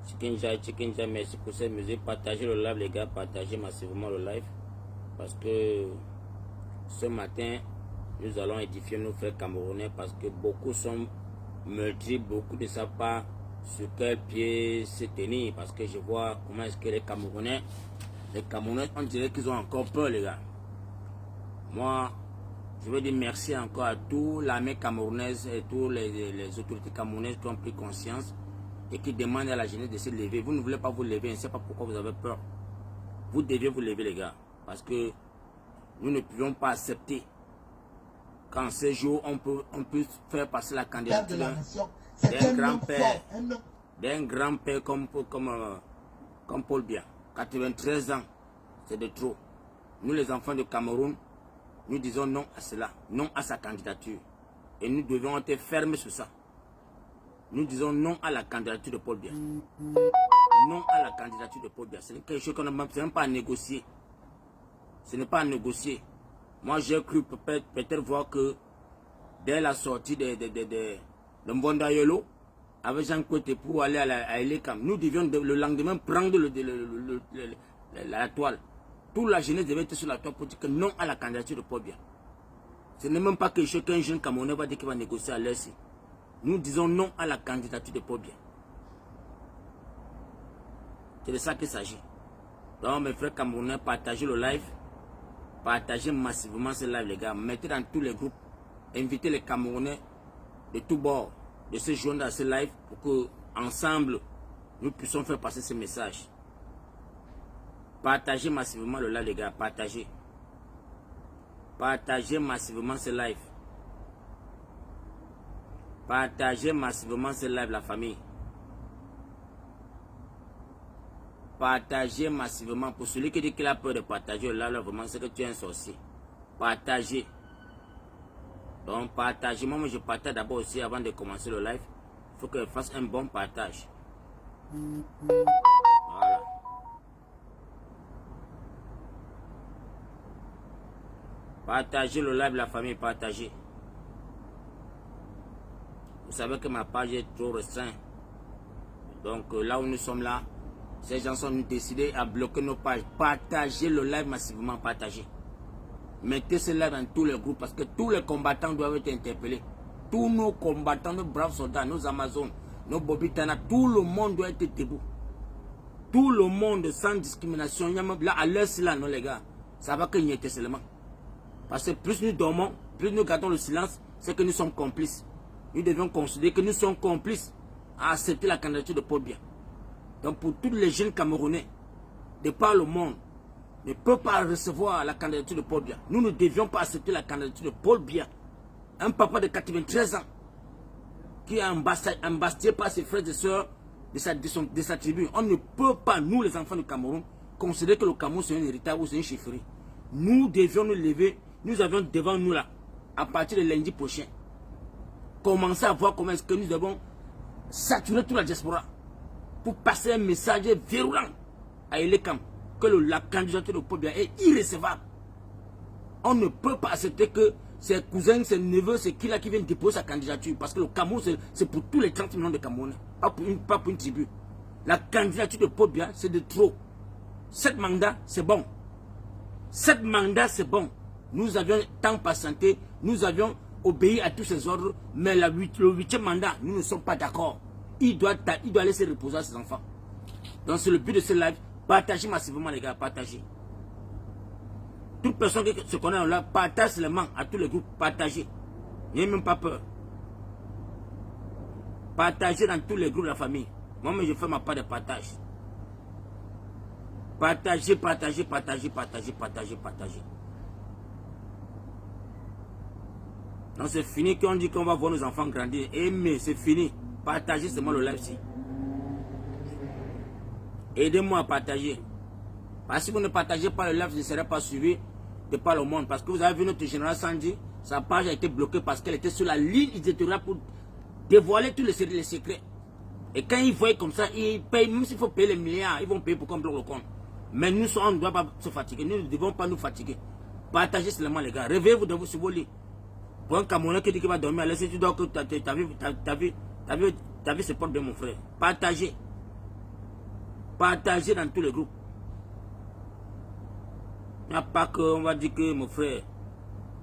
Chikinja, merci pour cette musique. Partagez le live, les gars. Partagez massivement le live. Parce que ce matin, nous allons édifier nos frères camerounais. Parce que beaucoup sont meurtris. Beaucoup ne savent pas sur quel pied se tenir. Parce que je vois comment est-ce que les Camerounais, on dirait qu'ils ont encore peur, les gars. Moi, je veux dire merci encore à toute l'armée camerounaise et toutes les autorités camerounaises qui ont pris conscience et qui demandent à la jeunesse de se lever. Vous ne voulez pas vous lever, je ne sais pas pourquoi vous avez peur. Vous deviez vous lever, les gars, parce que nous ne pouvons pas accepter qu'en ces jours, on peut faire passer la candidature d'un grand-père comme Paul Biya. 93 ans, c'est de trop. Nous, les enfants de Cameroun, nous disons non à cela, non à sa candidature. Et nous devons être fermes sur ça. Nous disons non à la candidature de Paul Biya. Non à la candidature de Paul Biya. C'est quelque chose qu'on n'a même pas à négocier. Ce n'est pas à négocier. Moi, j'ai cru peut-être voir que dès la sortie de Mbondayolo, avec Jean Kouete pour aller à Elekam, nous devions le lendemain prendre la toile. Toute la jeunesse devait être sur la toile pour dire que non à la candidature de Paul Biya. Ce n'est même pas que chacun jeune Camerounais va dire qu'il va négocier à l'heure-ci. Nous disons non à la candidature de Paul Biya. C'est de ça qu'il s'agit. Donc mes frères camerounais, partagez le live. Partagez massivement ce live, les gars. Mettez dans tous les groupes. Invitez les Camerounais de tous bords de se joindre à ce live pour que ensemble nous puissions faire passer ce message. Partagez massivement le live, les gars. Partagez. Partagez massivement ce live. Partagez massivement ce live, la famille. Partagez massivement. Pour celui qui dit qu'il a peur de partager le live, vraiment, c'est que tu es un sorcier. Partagez. Donc, partagez. Moi, je partage d'abord aussi avant de commencer le live. Il faut que je fasse un bon partage. Voilà. Partagez le live, la famille, partagez. Vous savez que ma page est trop restreinte. Donc, là où nous sommes là, ces gens sont décidés à bloquer nos pages. Partagez le live massivement, partagez. Mettez ce live dans tous les groupes parce que tous les combattants doivent être interpellés. Tous nos combattants, nos braves soldats, nos Amazones, nos Bobitana, tout le monde doit être debout. Tout le monde sans discrimination. Là, à l'heure, c'est là, non les gars. Ça va que n'y était seulement. Parce que plus nous dormons, plus nous gardons le silence, c'est que nous sommes complices. Nous devons considérer que nous sommes complices à accepter la candidature de Paul Biya. Donc pour tous les jeunes Camerounais, de par le monde, ne peuvent pas recevoir la candidature de Paul Biya. Nous ne devions pas accepter la candidature de Paul Biya. Un papa de 93 ans qui est embasté par ses frères et sœurs de sa tribu. On ne peut pas, nous les enfants du Cameroun, considérer que le Cameroun c'est un héritage ou c'est une chefferie. Nous devions nous lever, nous avions devant nous là, à partir de lundi prochain, commencer à voir comment est-ce que nous devons saturer toute la diaspora pour passer un message virulent à Elekam que la candidature de Paul Biya est irrécevable. On ne peut pas accepter que ses cousins, ses neveux, c'est qui là qui viennent déposer sa candidature. Parce que le Cameroun, c'est pour tous les 30 millions de Camerounais, pas pour une tribu. La candidature de Paul Biya, c'est de trop. 7 mandats, c'est bon. 7 mandats, c'est bon. Nous avions tant patienté, nous avions obéi à tous ces ordres, mais le 8e mandat, nous ne sommes pas d'accord. Il doit laisser reposer à ses enfants. Donc c'est le but de ce live. Partagez massivement les gars, partagez. Toute personne qui se connaît là, partage seulement à tous les groupes, partagez. N'ayez même pas peur. Partagez dans tous les groupes de la famille. Moi-même je fais ma part de partage. Partagez, partagez, partagez, partagez, partagez, partagez. Non, c'est fini qu'on dit qu'on va voir nos enfants grandir. Mais c'est fini. Partagez seulement le live-ci. Aidez-moi à partager. Parce que si vous ne partagez pas le live, je ne serai pas suivi de par le monde. Parce que vous avez vu notre général Sandy, sa page a été bloquée parce qu'elle était sur la ligne éditoriale pour dévoiler tous les secrets. Et quand ils voient comme ça, ils payent, même s'il faut payer les milliards, ils vont payer pour qu'on bloque le compte. Mais nous, on ne doit pas se fatiguer. Nous ne devons pas nous fatiguer. Partagez seulement les gars. Réveillez-vous de vous sur vos lits. Pour un Camerounais qui dit qu'il va dormir, laissez tu dois que t'as vu ses portes de mon frère. Partagez. Partagez dans tous les groupes. Il n'y a pas qu'on va dire que, mon frère,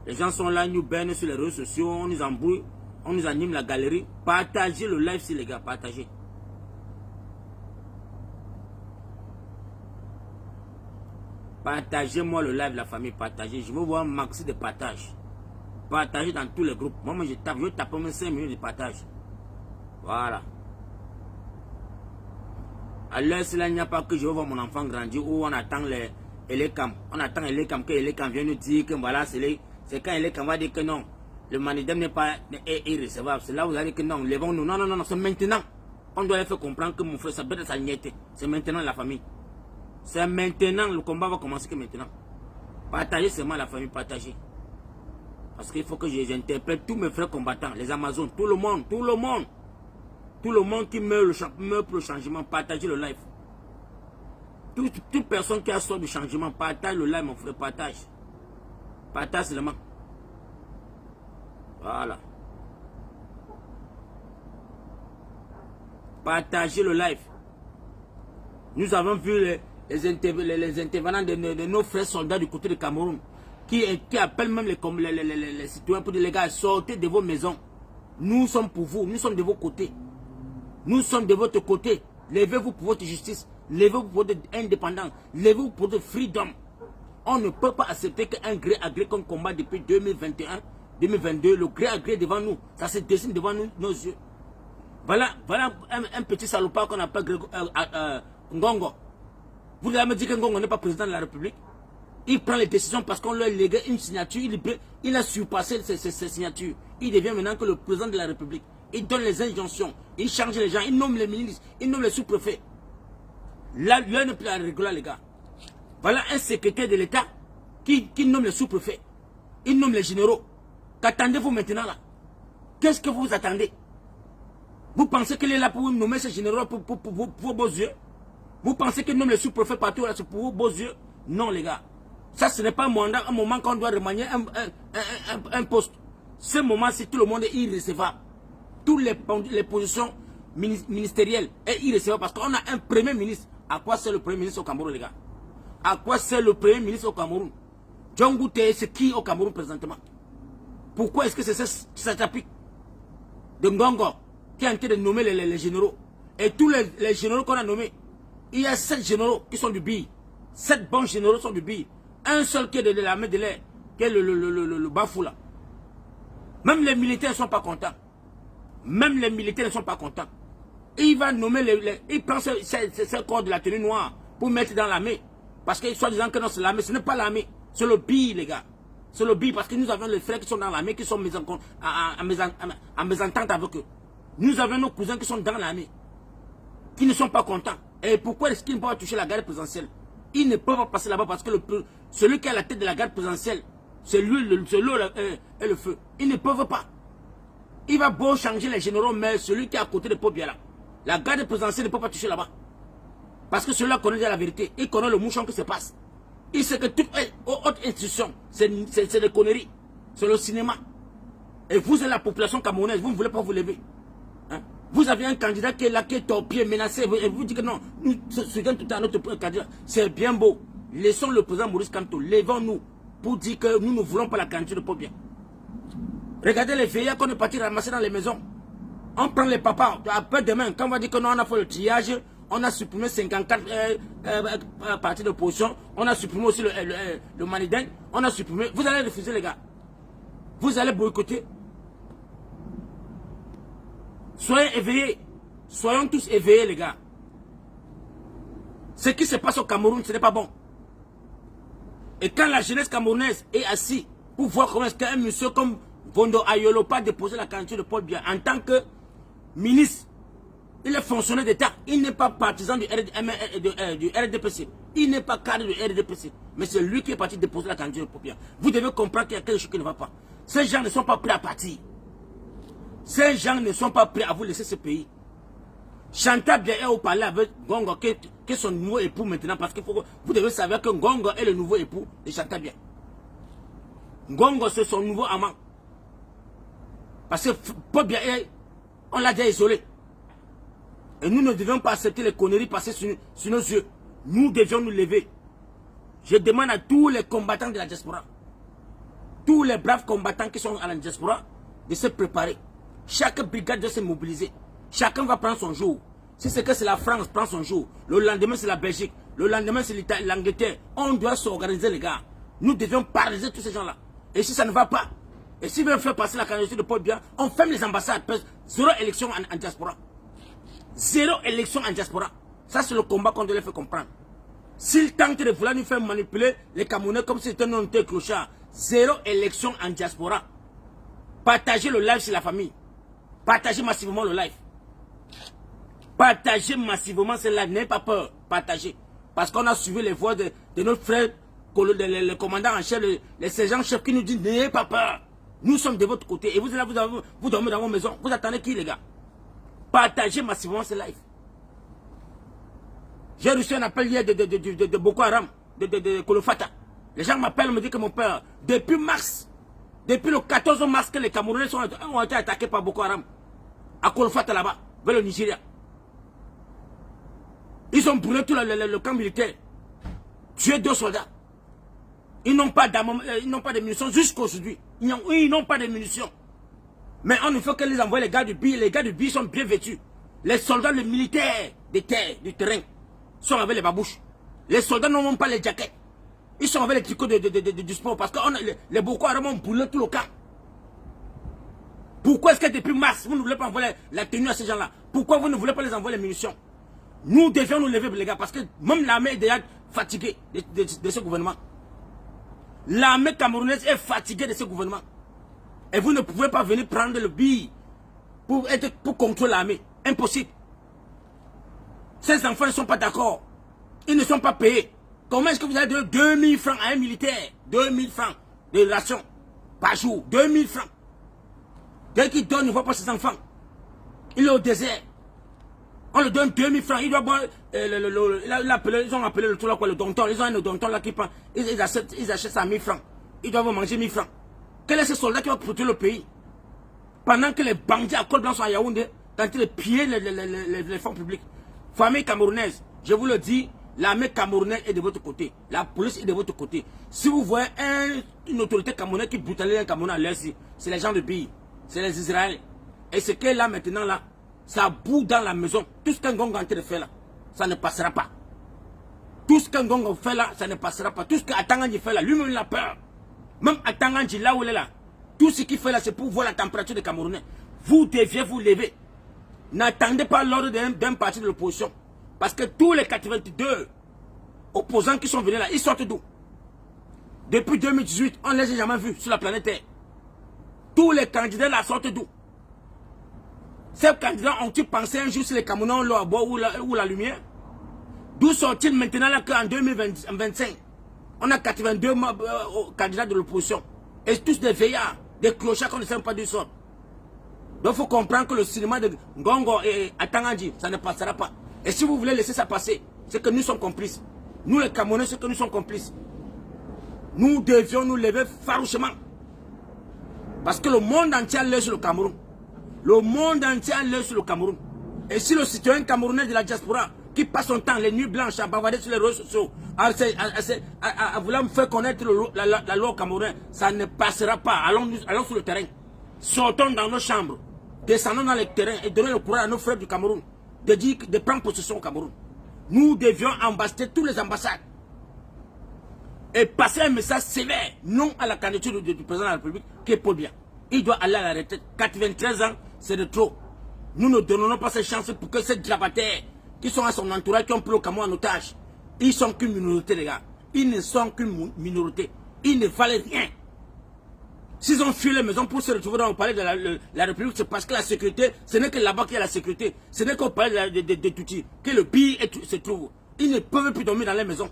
les gens sont là, ils nous baignent sur les réseaux sociaux, on nous embrouille, on nous anime la galerie. Partagez le live, les gars, partagez. Partagez-moi le live, la famille, partagez. Je veux voir un maxi de partage. Partagez dans tous les groupes. Moi, je tape même 5 minutes de partage. Voilà. À l'heure, il n'y a pas que je veux voir mon enfant grandir ou on attend les cam. On attend les cam, que les cam viennent nous dire que voilà, c'est quand les cam va dire que non. Le manidem n'est pas irrécevable. C'est là où vous allez dire que non, levons-nous. Non, non, non, c'est maintenant. On doit les faire comprendre que mon frère, ça peut être sa niette. C'est maintenant la famille. C'est maintenant, le combat va commencer que maintenant. Partagez seulement la famille, partagez. Parce qu'il faut que j'interpelle tous mes frères combattants, les Amazones, tout le monde, tout le monde. Tout le monde qui meurt pour le changement, partagez le live. Toute personne qui a soif du changement, partage le live, mon frère, partage. Partage seulement. Voilà. Partagez le live. Nous avons vu les intervenants de nos frères soldats du côté du Cameroun qui appellent même les citoyens pour dire les gars, sortez de vos maisons. Nous sommes pour vous, nous sommes de vos côtés. Nous sommes de votre côté. Levez-vous pour votre justice. Levez-vous pour votre indépendance. Levez-vous pour votre freedom. On ne peut pas accepter qu'un gré à gré qu'on combat depuis 2021, 2022, le gré à gré devant nous. Ça se dessine devant nous, nos yeux. Voilà un petit salopard qu'on appelle Ngongo. Vous allez me dire que Ngongo n'est pas président de la République. Il prend les décisions parce qu'on lui a légué une signature. Il a surpassé ses signatures. Il devient maintenant que le président de la République. Il donne les injonctions. Il change les gens. Il nomme les ministres. Il nomme les sous-préfets. Là, il n'est plus à rigoler, les gars. Voilà un secrétaire de l'État qui nomme les sous-préfets. Il nomme les généraux. Qu'attendez-vous maintenant là? Qu'est-ce que vous attendez? Vous pensez qu'il est là pour nommer ces généraux pour vos beaux yeux? Vous pensez qu'il nomme les sous-préfets partout là pour vos beaux yeux? Non, les gars. Ça, ce n'est pas un moment qu'on doit remanier un poste. Ce moment-ci, tout le monde est irrécevable. Toutes les positions ministérielles est irrécevable parce qu'on a un premier ministre. À quoi c'est le premier ministre au Cameroun, les gars? À quoi c'est le premier ministre au Cameroun? John Goute, c'est qui au Cameroun présentement? Pourquoi est-ce que c'est ça s'applique? De Ngongo, qui est en train de nommer les généraux. Et tous les généraux qu'on a nommés, il y a 7 généraux qui sont du BI. 7 bons généraux sont du BI. Un seul qui est de l'armée de l'air, qui est le Bafou là. Même les militaires ne sont pas contents. Même les militaires ne sont pas contents. Il va nommer il prend ce corps de la tenue noire pour mettre dans l'armée. Parce qu'ils sont disant que non, c'est l'armée. Ce n'est pas l'armée. C'est le BI, les gars. C'est le BI parce que nous avons les frères qui sont dans l'armée, qui sont en mésentente avec eux. Nous avons nos cousins qui sont dans l'armée, qui ne sont pas contents. Et pourquoi est-ce qu'ils ne peuvent pas toucher la garde présidentielle? Ils ne peuvent pas passer là-bas parce que celui qui est à la tête de la garde présidentielle, c'est lui, l'eau et le feu. Ils ne peuvent pas. Il va beau changer les généraux, mais celui qui est à côté de Paul Biala, la garde présidentielle ne peut pas toucher là-bas. Parce que celui-là connaît déjà la vérité. Il connaît le mouchon qui se passe. Il sait que toute autre institution, c'est des conneries. C'est le cinéma. Et vous êtes la population camerounaise, vous ne voulez pas vous lever. Hein? Vous avez un candidat qui est là, qui est torpillé, menacé, et vous dites que non, nous souhaitons tout à notre candidat. C'est bien beau. Laissons le président Maurice Kamto, levons-nous pour dire que nous ne voulons pas la candidature de Paul Biya. Regardez les vieillards qu'on est parti ramasser dans les maisons. On prend les papas, après-demain, quand on va dire que non, on a fait le triage, on a supprimé 54 partis d'opposition, on a supprimé aussi le Maniden, on a supprimé. Vous allez refuser, les gars. Vous allez boycotter. Soyez éveillés. Soyons tous éveillés, les gars. Ce qui se passe au Cameroun, ce n'est pas bon. Et quand la jeunesse camerounaise est assise pour voir comment est-ce qu'un monsieur comme Vondo Ayolo pas déposer la candidature de Paul Biya en tant que ministre, il est fonctionnaire d'État, il n'est pas partisan du RDPC, il n'est pas cadre du RDPC, mais c'est lui qui est parti déposer la candidature de Paul Biya. Vous devez comprendre qu'il y a quelque chose qui ne va pas. Ces gens ne sont pas prêts à partir. Ces gens ne sont pas prêts à vous laisser ce pays. Chantal Biya est au palais avec Ngongo, qui est son nouveau époux maintenant, parce que vous devez savoir que Ngongo est le nouveau époux de Chantal Biya. Ngongo, c'est son nouveau amant. Parce que Paul Biya, on l'a déjà isolé. Et nous ne devions pas accepter les conneries passer sur nos yeux. Nous devions nous lever. Je demande à tous les combattants de la diaspora, tous les braves combattants qui sont à la diaspora, de se préparer. Chaque brigade doit se mobiliser. Chacun va prendre son jour. Si c'est que c'est la France, prend son jour. Le lendemain, c'est la Belgique. Le lendemain, c'est l'Angleterre. On doit s'organiser, les gars. Nous devions paralyser tous ces gens-là. Et si ça ne va pas, et s'ils veulent faire passer la candidature de Paul Biya, on ferme les ambassades. Zéro élection en diaspora. Zéro élection en diaspora. Ça, c'est le combat qu'on doit leur faire comprendre. S'ils tentent de vouloir nous faire manipuler les Camerounais comme si c'était un non clochard, zéro élection en diaspora. Partagez le live sur la famille. Partagez massivement le live. Partagez massivement ce live. N'ayez pas peur. Partagez. Parce qu'on a suivi les voix de notre frère, le commandant en chef, les sergents-chefs qui nous disent n'ayez pas peur. Nous sommes de votre côté. Et vous êtes là, vous dormez dans vos maisons. Vous attendez qui, les gars? Partagez massivement ce live. J'ai reçu un appel hier de Boko Haram, de Kolofata. Les gens m'appellent, me disent que mon père, depuis mars, depuis le 14 mars que les Camerounais ont été attaqués par Boko Haram, à Kolofata là-bas, vers le Nigeria. Ils ont brûlé tout le camp militaire, tué 2 soldats. Ils n'ont pas de munitions jusqu'aujourd'hui. Ils n'ont pas de munitions. Mais on ne fait que les envoyer les gars du BI. Les gars du BI sont bien vêtus. Les soldats, les militaires des terres, du terrain, sont avec les babouches. Les soldats n'ont même pas les jackets. Ils sont avec les tricots du sport parce que les Boko Haram ont brûlé tout le camp. Pourquoi est-ce que depuis mars, vous ne voulez pas envoyer la tenue à ces gens-là? Pourquoi vous ne voulez pas les envoyer les munitions? Nous devions nous lever, les gars, parce que même l'armée est déjà fatiguée de ce gouvernement. L'armée camerounaise est fatiguée de ce gouvernement. Et vous ne pouvez pas venir prendre le billet pour contrôler l'armée. Impossible. Ces enfants ne sont pas d'accord. Ils ne sont pas payés. Comment est-ce que vous allez donner 2000 francs à un militaire? 2000 francs de ration par jour. 2000 francs. Dès qu'il donne, il ne voit pas ses enfants. Il est au désert. On lui donne 2000 francs. Il doit boire. Ils ont appelé le tout là, quoi, le donton. Ils ont un donton là qui prend. Ils achètent ça à 1000 francs. Ils doivent manger 1000 francs. Quel est ce soldat qui va protéger le pays? Pendant que les bandits à col blanc sont à Yaoundé, dans de piller les fonds publics. Famille camerounaise, je vous le dis, l'armée camerounaise est de votre côté. La police est de votre côté. Si vous voyez une autorité camerounaise qui brutalise un Camerounais à l'heure, c'est les gens de pays. C'est les Israéliens. Et ce qu'est là maintenant, là, ça boue dans la maison. Tout ce qu'un gong est en train de faire là, ça ne passera pas. Tout ce qu'un gong fait là, ça ne passera pas. Tout ce qu'Atangandji fait là, lui-même il a peur. Même Atangandji, là où il est là, tout ce qu'il fait là, c'est pour voir la température des Camerounais. Vous deviez vous lever. N'attendez pas l'ordre d'un parti de l'opposition. Parce que tous les 82 opposants qui sont venus là, ils sortent d'où? Depuis 2018, on ne les a jamais vus sur la planète Terre. Tous les candidats là sortent d'où? Ces candidats ont-ils pensé un jour si les Camerounais ont l'eau à boire ou la lumière? D'où sont-ils maintenant là qu'en 2025, on a 82 candidats de l'opposition. Et tous des veillards, des clochards qu'on ne sait pas du sort. Donc il faut comprendre que le cinéma de Ngongo et Atangandji, ça ne passera pas. Et si vous voulez laisser ça passer, c'est que nous sommes complices. Nous les Camerounais, c'est que nous sommes complices. Nous devions nous lever farouchement. Parce que le monde entier a l'œil sur le Cameroun. Le monde entier a l'œil sur le Cameroun. Et si le citoyen camerounais de la diaspora, qui passe son temps, les nuits blanches, à bavarder sur les réseaux sociaux, à vouloir me faire connaître la loi camerounaise, ça ne passera pas. Allons sur le terrain. Sortons dans nos chambres. Descendons dans les terrains et donnons le courage à nos frères du Cameroun de prendre possession au Cameroun. Nous devions ambassadeurs tous les ambassades et passer un message sévère, non à la candidature du président de la République, qui est Paul Biya. Il doit aller à la retraite. 93 ans, c'est de trop. Nous ne donnons pas cette chance pour que ces grabataires qui sont à son entourage, qui ont pris le Cameroun en otage, ils sont qu'une minorité, les gars. Ils ne sont qu'une minorité. Ils ne valent rien. S'ils ont fui les maisons pour se retrouver dans le palais de la République, c'est parce que la sécurité, ce n'est que là-bas qu'il y a la sécurité. Ce n'est qu'au palais de Touti que le billet se trouve. Ils ne peuvent plus dormir dans les maisons.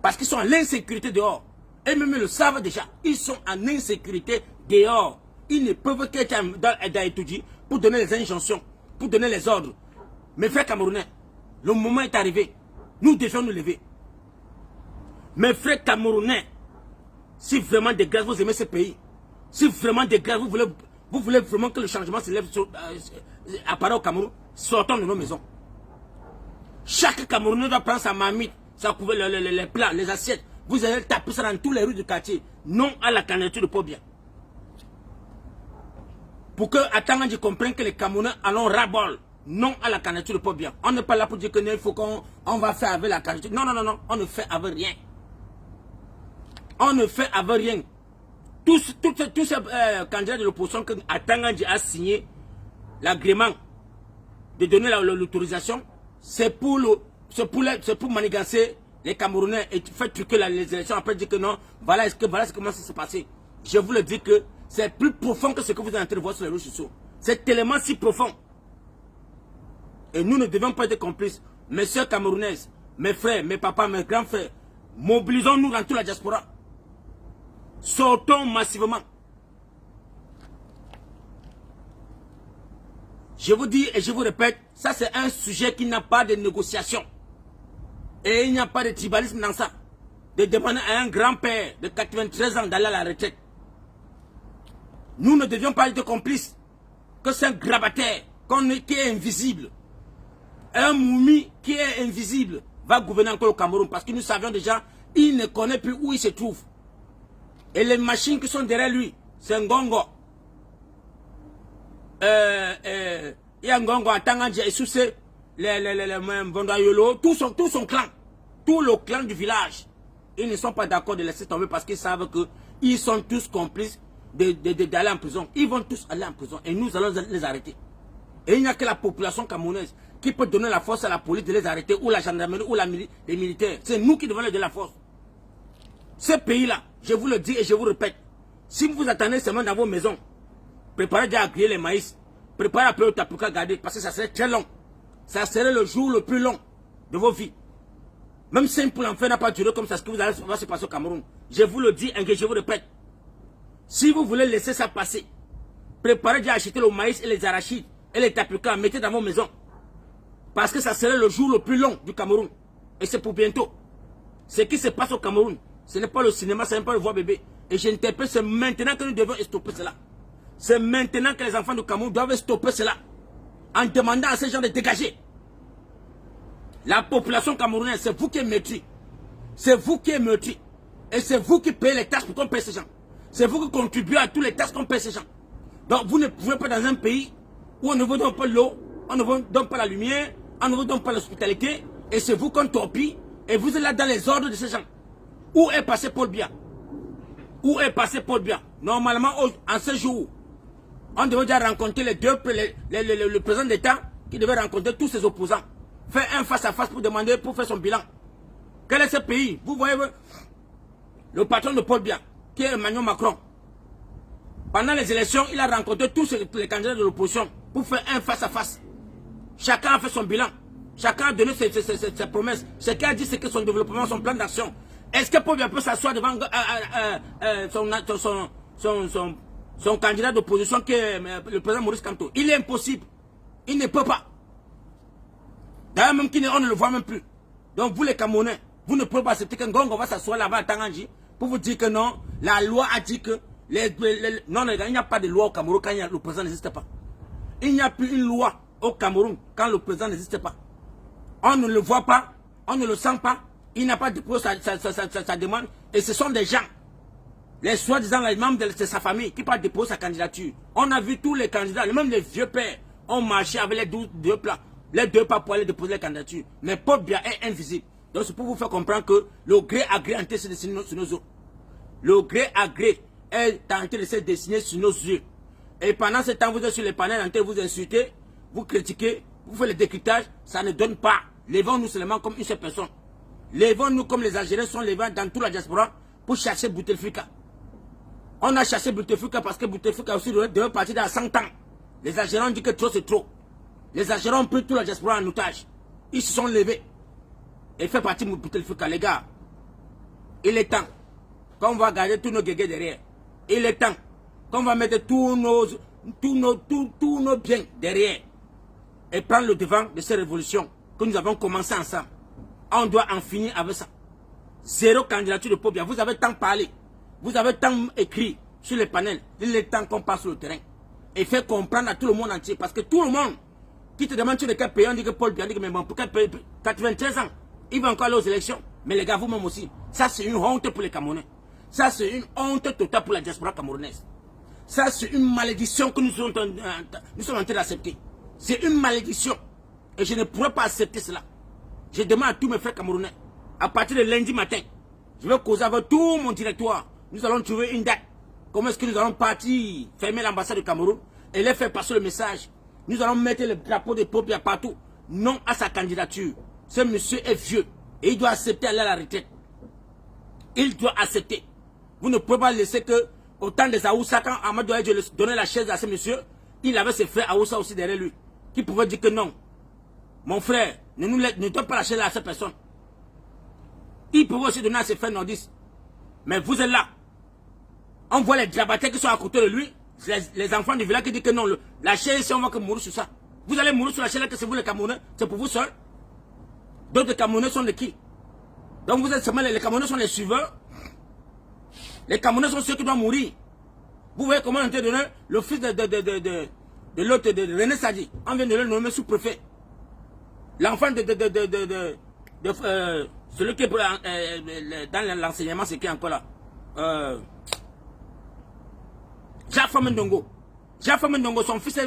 Parce qu'ils sont en insécurité dehors. Et même ils le savent déjà. Ils sont en insécurité dehors. Ils ne peuvent qu'être dans Touti pour donner les injonctions, pour donner les ordres. Mes frères camerounais, le moment est arrivé. Nous devions nous lever. Mes frères camerounais, si vraiment de grâce vous aimez ce pays, si vraiment de grâce vous voulez vraiment que le changement se lève apparaît au Cameroun, sortons de nos maisons. Chaque Camerounais doit prendre sa marmite, les plats, les assiettes. Vous allez taper ça dans tous les rues du quartier. Non à la candidature de Paul Biya. Pour que Atangandji comprenne que les Camerounais allons ras-bol. Non à la candidature de Paul Biya. On n'est pas là pour dire qu'il faut qu'on va faire avec la candidature. Non, non, non, non. On ne fait avec rien. On ne fait avec rien. Tous ces candidats de l'opposition que Atangandji a signé l'agrément de donner l'autorisation, c'est pour manigancer les Camerounais et faire truquer les élections. Après dire que non, voilà comment ça s'est passé. Je vous le dis que c'est plus profond que ce que vous êtes en train de voir sur les réseaux sociaux. C'est tellement si profond. Et nous ne devons pas être complices. Mes soeurs camerounaises, mes frères, mes papas, mes grands frères, mobilisons-nous dans toute la diaspora. Sortons massivement. Je vous dis et je vous répète, ça c'est un sujet qui n'a pas de négociation. Et il n'y a pas de tribalisme dans ça. De demander à un grand-père de 93 ans d'aller à la retraite. Nous ne devions pas être complices. Que c'est un grabataire qui est invisible. Un moumi qui est invisible va gouverner encore le Cameroun. Parce que nous savions déjà, il ne connaît plus où il se trouve. Et les machines qui sont derrière lui, c'est Ngongo. Il y a Ngongo, Atangandji, et Soussé, les Mbondayolo, tout son clan. Tout le clan du village. Ils ne sont pas d'accord de laisser tomber parce qu'ils savent qu'ils sont tous complices d'aller en prison. Ils vont tous aller en prison et nous allons les arrêter. Et il n'y a que la population camerounaise qui peut donner la force à la police de les arrêter, ou la gendarmerie, ou les militaires. C'est nous qui devons leur donner la force. Ce pays-là, je vous le dis et je vous répète, si vous attendez seulement dans vos maisons, préparez déjà à griller les maïs, préparez à le tapuka garder, parce que ça serait très long. Ça serait le jour le plus long de vos vies. Même si pour l'enfer n'a pas duré comme ça, ce que va se passer au Cameroun. Je vous le dis et je vous répète. Si vous voulez laisser ça passer, préparez déjà à acheter le maïs et les arachides et les tapukas, mettez dans vos maisons. Parce que ça serait le jour le plus long du Cameroun. Et c'est pour bientôt. Ce qui se passe au Cameroun, ce n'est pas le cinéma, ce n'est pas le voix bébé. Et j'interpelle, c'est maintenant que nous devons stopper cela. C'est maintenant que les enfants du Cameroun doivent stopper cela. En demandant à ces gens de dégager. La population camerounaise, c'est vous qui êtes meurtri. C'est vous qui êtes meurtri. Et c'est vous qui payez les taxes pour qu'on paye ces gens. C'est vous qui contribuez à tous les taxes qu'on paye ces gens. Donc vous ne pouvez pas dans un pays où on ne vous donne pas l'eau, on ne vous donne pas la lumière, on ne vous donne pas l'hospitalité, et c'est vous qu'on torpille, et vous êtes là dans les ordres de ces gens. Où est passé Paul Biya? Où est passé Paul Biya? Normalement, en ce jour, on devait déjà rencontrer le président d'État qui devait rencontrer tous ses opposants. Faire un face-à-face pour demander, pour faire son bilan. Quel est ce pays? Vous voyez le patron de Paul Biya, qui est Emmanuel Macron. Pendant les élections, il a rencontré tous les candidats de l'opposition pour faire un face-à-face. Chacun a fait son bilan. Chacun a donné ses promesses. Chacun a dit ce que son développement, son plan d'action. Est-ce que Paul Biya peut s'asseoir devant son candidat d'opposition qui est le président Maurice Kamto? Il est impossible. Il ne peut pas. D'ailleurs, même on ne le voit même plus. Donc vous les Camerounais, vous ne pouvez pas accepter qu'un Ngongo va s'asseoir là-bas à Tangandji pour vous dire que non, la loi a dit que non, il n'y a pas de loi au Cameroun quand le président n'existe pas. Il n'y a plus une loi au Cameroun quand le président n'existe pas. On ne le voit pas, on ne le sent pas, il n'a pas déposé sa demande, et ce sont des gens, les soi-disant les membres de sa famille qui partent déposer sa candidature. On a vu tous les candidats, même les vieux pères, ont marché avec les deux plats. Les deux pas pour aller déposer la candidature. Mais Paul Biya est invisible. Donc c'est pour vous faire comprendre que le gré à gré est en train de se dessiner sur nos yeux. Le gré à gré est en train de se dessiner sur nos yeux. Et pendant ce temps, vous êtes sur les panels en train de vous insulter, vous critiquer, vous faites le décryptage, ça ne donne pas. Levons-nous seulement comme une seule personne. Levons-nous comme les Algériens sont levés dans toute la diaspora pour chercher Bouteflika. On a chassé Bouteflika parce que Bouteflika aussi devait partir dans 100 ans. Les Algériens ont dit que trop c'est trop. Les Algériens ont pris toute la diaspora en otage. Ils se sont levés. Et fait partie de Bouteflika, les gars. Il est temps qu'on va garder tous nos guégués derrière. Il est temps qu'on va mettre tous nos biens derrière. Et prendre le devant de ces révolutions que nous avons commencé ensemble. On doit en finir avec ça. Zéro candidature de Paul Biya. Vous avez tant parlé. Vous avez tant écrit sur les panels. Il est temps qu'on passe sur le terrain. Et faire comprendre à tout le monde entier. Parce que tout le monde qui te demande sur quel pays, on dit que Paul Biya dit que mais bon, pour quel pays, 93 ans, il va encore aller aux élections. Mais les gars, vous-même aussi, ça c'est une honte pour les Camerounais. Ça c'est une honte totale pour la diaspora camerounaise. Ça c'est une malédiction que nous sommes en train d'accepter. C'est une malédiction. Et je ne pourrais pas accepter cela. Je demande à tous mes frères camerounais, à partir de lundi matin, je vais causer avec tout mon directoire. Nous allons trouver une date. Comment est-ce que nous allons partir fermer l'ambassade du Cameroun et les faire passer le message. Nous allons mettre le drapeau de Paul Biya partout. Non à sa candidature. Ce monsieur est vieux et il doit accepter d'aller à la retraite. Il doit accepter. Vous ne pouvez pas laisser que, au temps des Aoussa, quand Amadou Aïdjo donnait la chaise à ce monsieur, il avait ses frères Aoussa aussi derrière lui, qui pouvaient dire que non. Mon frère, ne donne pas la chaise à cette personne. Il pouvait aussi donner à ses frères nordistes. Mais vous êtes là. On voit les drabataires qui sont à côté de lui, les enfants du village qui disent que non, la chaise ici, on va que mourir sur ça. Vous allez mourir sur la chaise là, que c'est vous les Camerounais, c'est pour vous seuls. D'autres Camerounais sont de qui? Donc vous êtes seulement les Camerounais sont les suiveurs. Les Camerounais sont ceux qui doivent mourir. Vous voyez comment on a donné le fils de l'autre, de René Sadi. On vient de le nommer sous-préfet. L'enfant celui qui est dans l'enseignement, c'est qui encore là? Jaffa Mendongo. Jaffa Mendongo, son fils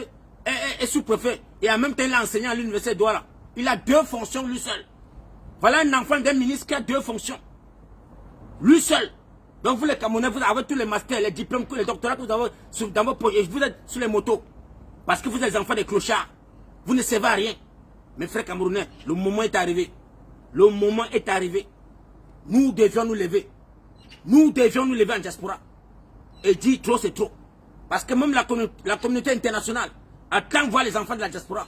est sous-préfet. Et en même temps, il a enseigné à l'université de Douala. Il a 2 fonctions lui seul. Voilà un enfant d'un ministre qui a 2 fonctions. Lui seul. Donc vous les Camerounais, vous avez tous les masters, les diplômes, les doctorats que vous avez dans vos projets. Vous êtes sur les motos. Parce que vous êtes les enfants des clochards. Vous ne servez à rien. Mes frères Camerounais, le moment est arrivé. Le moment est arrivé. Nous devions nous lever. Nous devions nous lever en diaspora. Et dire trop c'est trop. Parce que même la communauté internationale attend voir les enfants de la diaspora.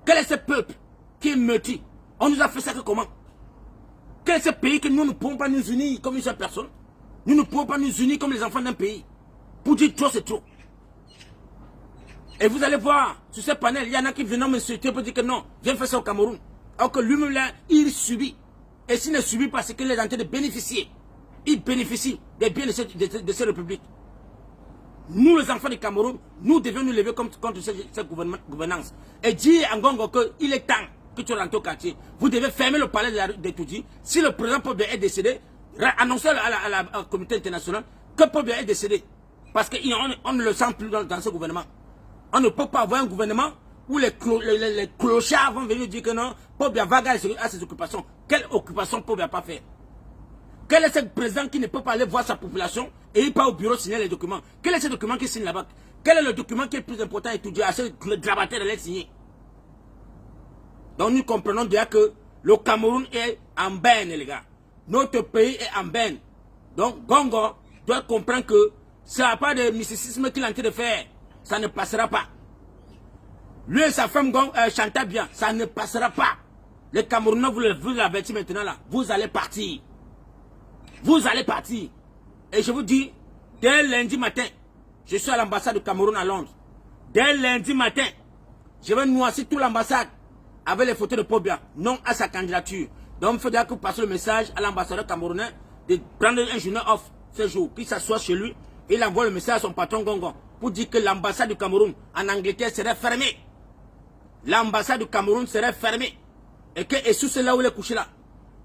Quel est ce peuple qui est meurtri? On nous a fait ça que comment? Quel est ce pays que nous ne pouvons pas nous unir comme une seule personne? Nous ne pouvons pas nous unir comme les enfants d'un pays. Pour dire trop c'est trop. Et vous allez voir, sur ce panel, il y en a qui viennent m'insulter pour dire que non, viens faire ça au Cameroun. Alors que lui-même là, il subit. Et s'il ne subit pas, c'est qu'il est en train de bénéficier. Il bénéficie des biens de cette république. Nous, les enfants du Cameroun, nous devions nous lever contre cette gouvernance. Et dire à Ngongo qu'il est temps que tu rentres au quartier. Vous devez fermer le palais de Toudi. Si le président Paul Biya est décédé, annoncez à la communauté internationale que Paul Biya est décédé. Parce qu'on ne le sent plus dans ce gouvernement. On ne peut pas avoir un gouvernement où les clochards vont venir dire que non, Paul Biya va garder à ses occupations. Quelle occupation Paul Biya pas faire? Quel est ce président qui ne peut pas aller voir sa population et il part au bureau signer les documents? Quel est ce document qui signe là-bas? Quel est le document qui est le plus important à étudier à ce grabataire de les signer? Donc nous comprenons déjà que le Cameroun est en berne, les gars. Notre pays est en berne. Donc Gongo doit comprendre que ce n'est pas de mysticisme qu'il est en train de faire. Ça ne passera pas. Lui et sa femme chantaient bien. Ça ne passera pas. Les Camerounais, vous l'avertissez maintenant là. Vous allez partir. Vous allez partir. Et je vous dis, dès lundi matin, je suis à l'ambassade du Cameroun à Londres. Dès lundi matin, je vais noircir toute l'ambassade avec les photos de Paul Biya. Non à sa candidature. Donc il faudra que vous passiez le message à l'ambassadeur camerounais de prendre un journée off ce jour, qu'il s'assoit chez lui et il envoie le message à son patron Gongo pour dire que l'ambassade du Cameroun en Angleterre serait fermée. L'ambassade du Cameroun serait fermée. Et que et sous c'est là où il est couché là,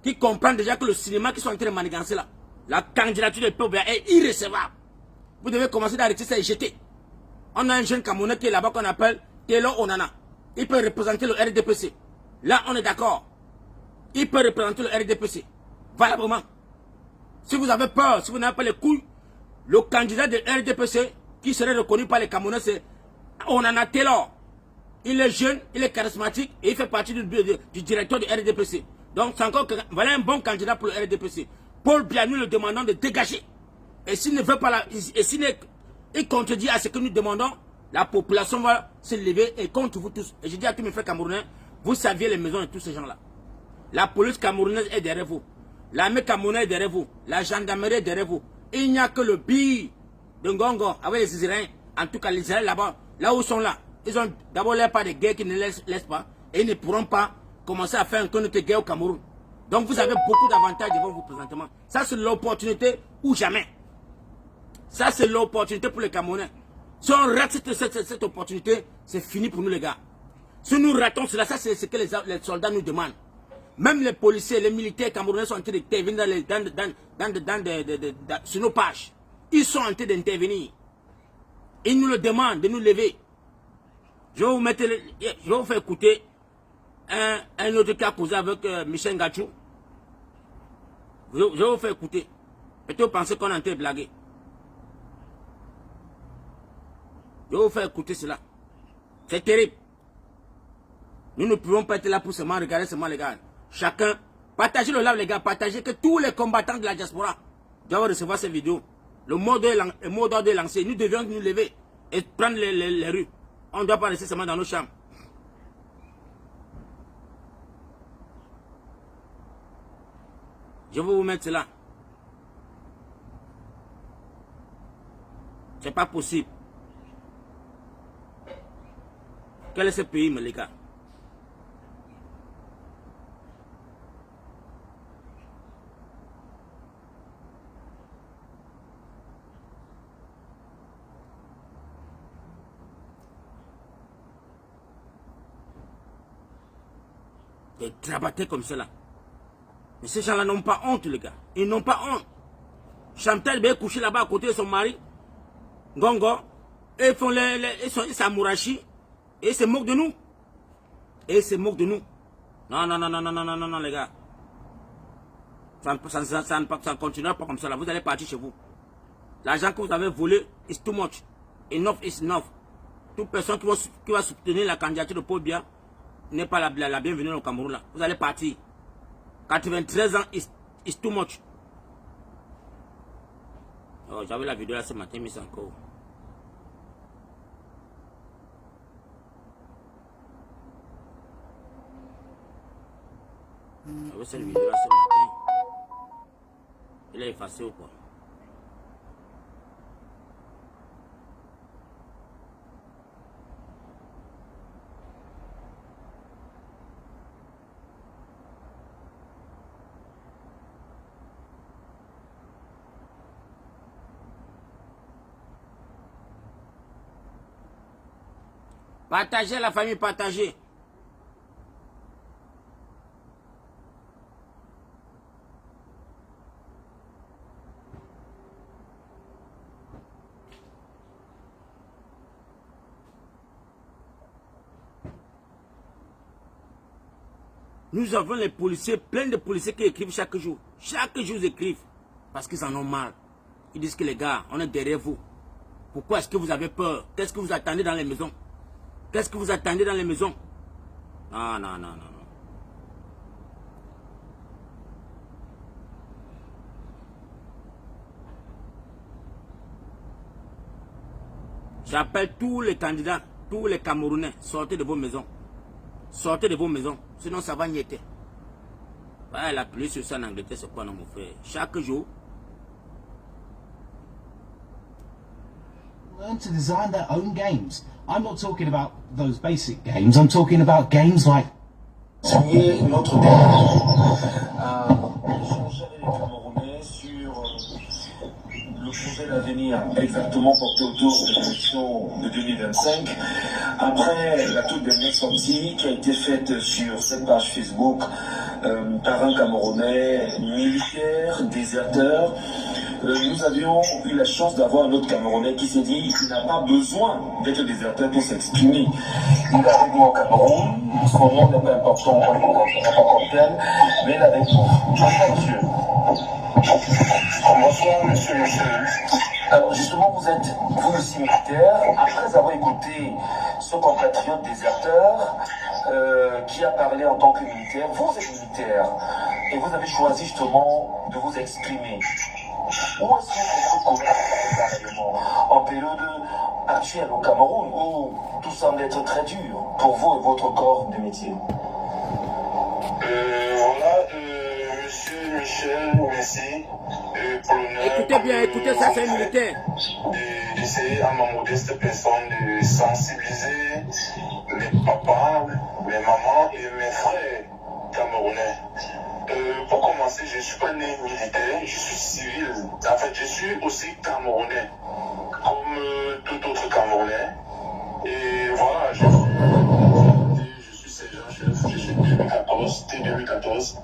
qui comprend déjà que le cinéma qui sont en train de manigancer là, la candidature de Paul Biya est irrécevable. Vous devez commencer d'arrêter ça et jeter. On a un jeune Camerounais qui est là-bas qu'on appelle Taylor Onana. Il peut représenter le RDPC. Là, on est d'accord. Il peut représenter le RDPC. Valablement. Si vous avez peur, si vous n'avez pas les couilles, le candidat de RDPC qui serait reconnu par les Camerounais, c'est Onana Taylor. Il est jeune, il est charismatique et il fait partie du directeur du RDPC. Donc, c'est encore voilà un bon candidat pour le RDPC. Paul Biya, nous le demandons de dégager. Et s'il ne veut pas et s'il contredit à ce que nous demandons, la population va se lever et contre vous tous. Et je dis à tous mes frères camerounais, vous saviez les maisons de tous ces gens-là. La police camerounaise est derrière vous. L'armée camerounaise est derrière vous. La gendarmerie est derrière vous. Il n'y a que le billet de Ngongo avec les Israéliens. En tout cas, les Israéliens là-bas, là où ils sont là, ils ont d'abord l'air pas de guerre qui ne laissent pas. Et ils ne pourront pas commencer à faire un tonne de guerre au Cameroun. Donc vous avez beaucoup d'avantages devant vous présentement. Ça c'est l'opportunité ou jamais. Ça c'est l'opportunité pour les Camerounais. Si on rate cette opportunité, c'est fini pour nous les gars. Si nous ratons cela, ça c'est ce que les soldats nous demandent. Même les policiers, les militaires camerounais sont en train d'intervenir sur nos pages. Ils sont en train d'intervenir. Ils nous le demandent de nous lever. Je vais vous faire écouter un autre cas causé avec Michel Gachou. Je vais vous faire écouter. Peut-être vous pensez qu'on est en train de blaguer. Je vais vous faire écouter cela. C'est terrible. Nous ne pouvons pas être là pour seulement regarder seulement les gars. Chacun, partagez le live les gars, partagez que tous les combattants de la diaspora doivent recevoir ces vidéos. Le mot d'ordre est lancé. Nous devions nous lever et prendre les rues. On ne doit pas rester seulement dans nos chambres. Je vais vous mettre cela. C'est pas possible. Quel est ce pays, les gars? Des grabattés comme cela. Mais ces gens-là n'ont pas honte, les gars. Ils n'ont pas honte. Chantal est couché là-bas à côté de son mari, Gongo, et ils s'amourachis, et ils se moquent de nous. Et ils se moquent de nous. Non, non, non, non, non, non, non, non, non, les gars. Ça ne continuera pas comme ça, là. Vous allez partir chez vous. L'argent que vous avez volé is too much. Enough is enough. Toute personne qui va soutenir la candidature de Paul Biya n'est pas la bienvenue au Cameroun, là. Vous allez partir. 93 ans is too much. Oh, j'avais la vidéo là ce matin, mais c'est encore. J'avais cette vidéo là ce matin. Il est effacé ou quoi? Partagez la famille, partagez. Nous avons les policiers, plein de policiers qui écrivent chaque jour. Chaque jour, ils écrivent. Parce qu'ils en ont marre. Ils disent que les gars, on est derrière vous. Pourquoi est-ce que vous avez peur? Qu'est-ce que vous attendez dans les maisons? Qu'est-ce que vous attendez dans les maisons? Non, non, non, non, non. J'appelle tous les candidats, tous les Camerounais, sortez de vos maisons. Sortez de vos maisons, sinon ça va niéter. Ouais, la pluie sur ça en Angleterre, c'est quoi, non, mon frère? Chaque jour. Learn to design their own games. I'm not talking about those basic games. I'm talking about games like. Signer notre démarche à échanger avec les Camerounais sur le projet d'avenir exactement porté autour de l'élection de 2025. Après la toute dernière sortie qui a été faite sur cette page Facebook par un Camerounais militaire, déserteur, nous avions eu la chance d'avoir un autre Camerounais qui s'est dit qu'il n'a pas besoin d'être déserteur pour s'exprimer. Il est avec nous au Cameroun, son nom n'est pas important, on ne pas comme tel, mais il est avec nous. Bonsoir monsieur. Bonsoir monsieur Michel. Alors justement vous êtes vous aussi militaire, après avoir écouté ce compatriote déserteur qui a parlé en tant que militaire, vous êtes militaire et vous avez choisi justement de vous exprimer. Où est-ce que vous réellement en période actuelle au Cameroun où tout semble être très dur pour vous et votre corps de métier? Voilà, monsieur Michel, merci pour l'honneur. Écoutez bien, écoutez ça, c'est un militaire. D'essayer à ma modeste personne de sensibiliser les papas, les mamans et mes frères camerounais. Pour commencer, je ne suis pas né militaire, je suis civil. En fait, je suis aussi camerounais, comme tout autre Camerounais. Et voilà, je 2014.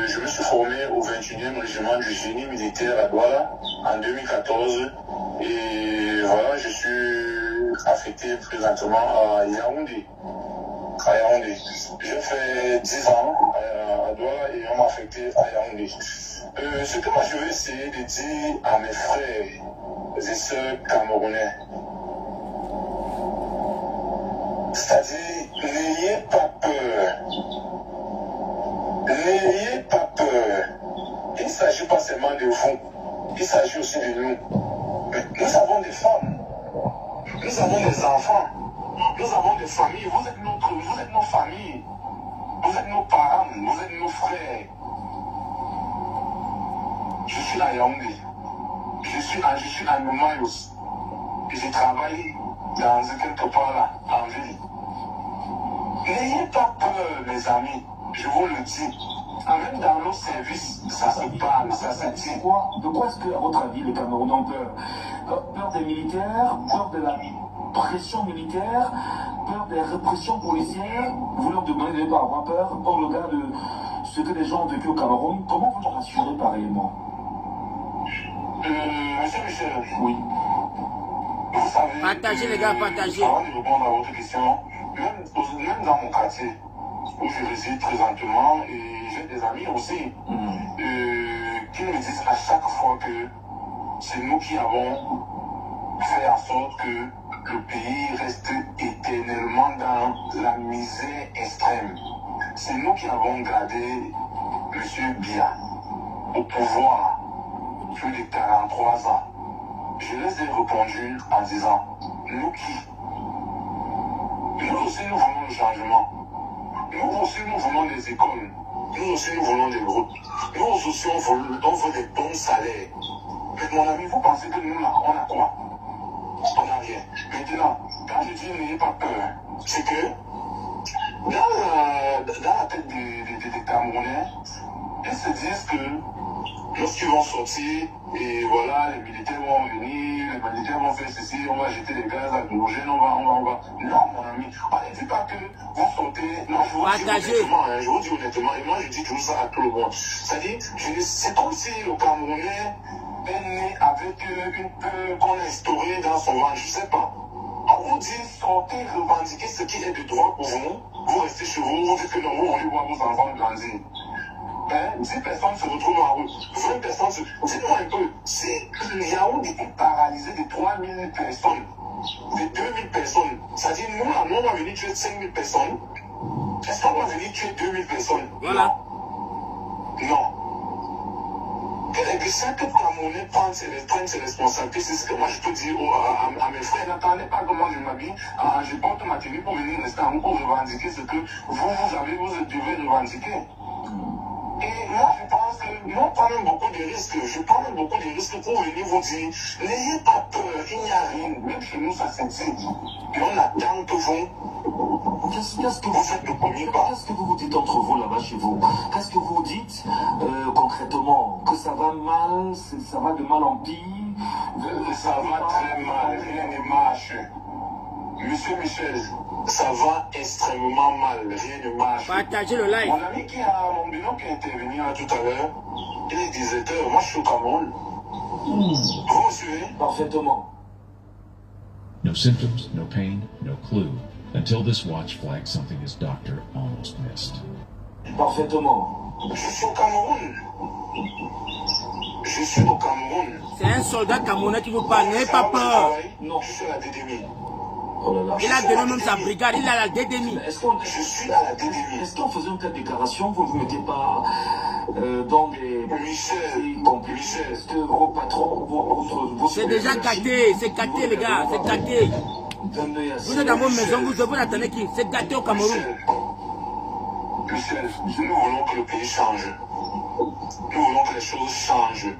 Je me suis formé au 21e régiment du génie militaire à Douala en 2014. Et voilà, je suis affecté présentement à Yaoundé. J'ai fait 10 ans à Douala et on m'a affecté à Yaoundé. Ce que moi je vais essayer de dire à mes frères et sœurs camerounais, c'est-à-dire, n'ayez pas peur. N'ayez pas peur. Il ne s'agit pas seulement de vous, il s'agit aussi de nous. Nous avons des femmes, nous avons des enfants, nous avons des familles. Vous êtes nos familles, vous êtes nos parents, vous êtes nos frères. Je suis à Yaoundé, je suis à Noumayos, et je travaille dans quelque part là, en ville. N'ayez pas peur, mes amis, je vous le dis. Même dans nos services, ça se parle, ça se dit. De quoi est-ce que, à votre avis, les Camerounais ont peur? Peur des militaires, peur de la pression militaire, peur des répressions policières. Vous leur demandez de ne pas avoir peur, au regard de ce que les gens ont vécu au Cameroun. Comment vous leur rassurez pareillement? Monsieur Michel, Oui. vous savez... Partagez les gars, partagez. Avant de répondre à votre question, même dans mon quartier, où je réside présentement, et j'ai des amis aussi, qui me disent à chaque fois que c'est nous qui avons fait en sorte que le pays reste éternellement dans la misère extrême. C'est nous qui avons gardé M. Biya au pouvoir plus de 43 ans. Je les ai répondu en disant, nous qui? Nous aussi nous voulons le changement. Nous aussi nous voulons des écoles. Nous aussi nous voulons des routes. Nous aussi on veut des bons salaires. Mais mon ami, vous pensez que nous là, on a quoi? On n'a rien. Maintenant, quand je dis n'ayez pas peur, c'est que dans la tête des Camerounais, ils se disent que lorsqu'ils vont sortir, et voilà, les militaires vont venir, les militaires vont faire ceci, on va jeter des gaz lacrymogènes, on va. Non, mon ami, on ne dit pas que vous sortez. Non, je vous dis honnêtement, je vous dis honnêtement, et moi je dis toujours ça à tout le monde. C'est-à-dire, c'est comme si le Camerounais est né avec une peur qu'on a instaurée dans son ventre, je ne sais pas. On vous dit, sortez, revendiquez ce qui est de droit pour vous, vous restez chez vous, vous dites que non, vous voulez voir vos enfants grandir. 10 personnes se retrouvent en route, 20 personnes se... Dites-moi un peu, si Yaoundé est paralysé de 3000 personnes, de 2000 personnes, c'est-à-dire nous, là, nous, on va venir tuer 5000 personnes, est-ce qu'on va venir tuer 2000 personnes? Voilà. Non. Que chaque Camerounais prenne ses responsabilités, c'est ce que moi je peux dire à mes frères. N'attendez pas que moi je m'habille, je porte ma tenue pour venir rester en haut pour revendiquer ce que vous devez revendiquer. Et moi, je pense que nous prenons beaucoup de risques. Je prends beaucoup de risques pour venir vous dire, n'ayez pas peur, il n'y a rien. Même chez nous, ça s'existe. Et on attend que vous... Qu'est-ce que vous faites le premier pas? Qu'est-ce que vous vous dites entre vous là-bas chez vous? Qu'est-ce que vous dites concrètement? Que ça va mal, ça va de mal en pire? Ça va très mal, rien ne marche. Monsieur Michel, ça va extrêmement mal, rien ne marche. Partagez le live. Mon ami mon binôme qui est intervenu là tout à l'heure, il est 17h, moi je suis au Cameroun. Vous me suivez? Parfaitement. No symptoms, no pain, no clue, until this watch flags something his doctor almost missed. Parfaitement. Je suis au Cameroun. Je suis au Cameroun. C'est un soldat camerounais qui vous parle, n'ayez pas peur. Non, je suis à la DDMI. Oh là là. Il a donné même sa brigade, il a la DDMI. Je suis à la DDMI. Est-ce qu'en faisant une telle déclaration, vous ne vous mettez pas dans des... Michel. Est-ce que vos patrons, vos C'est déjà gâté, c'est gâté les gars, c'est gâté. Vous êtes dans vos maisons, vous attendez qui? C'est gâté au Cameroun. Michel, nous voulons que le pays change. Nous voulons que les choses changent.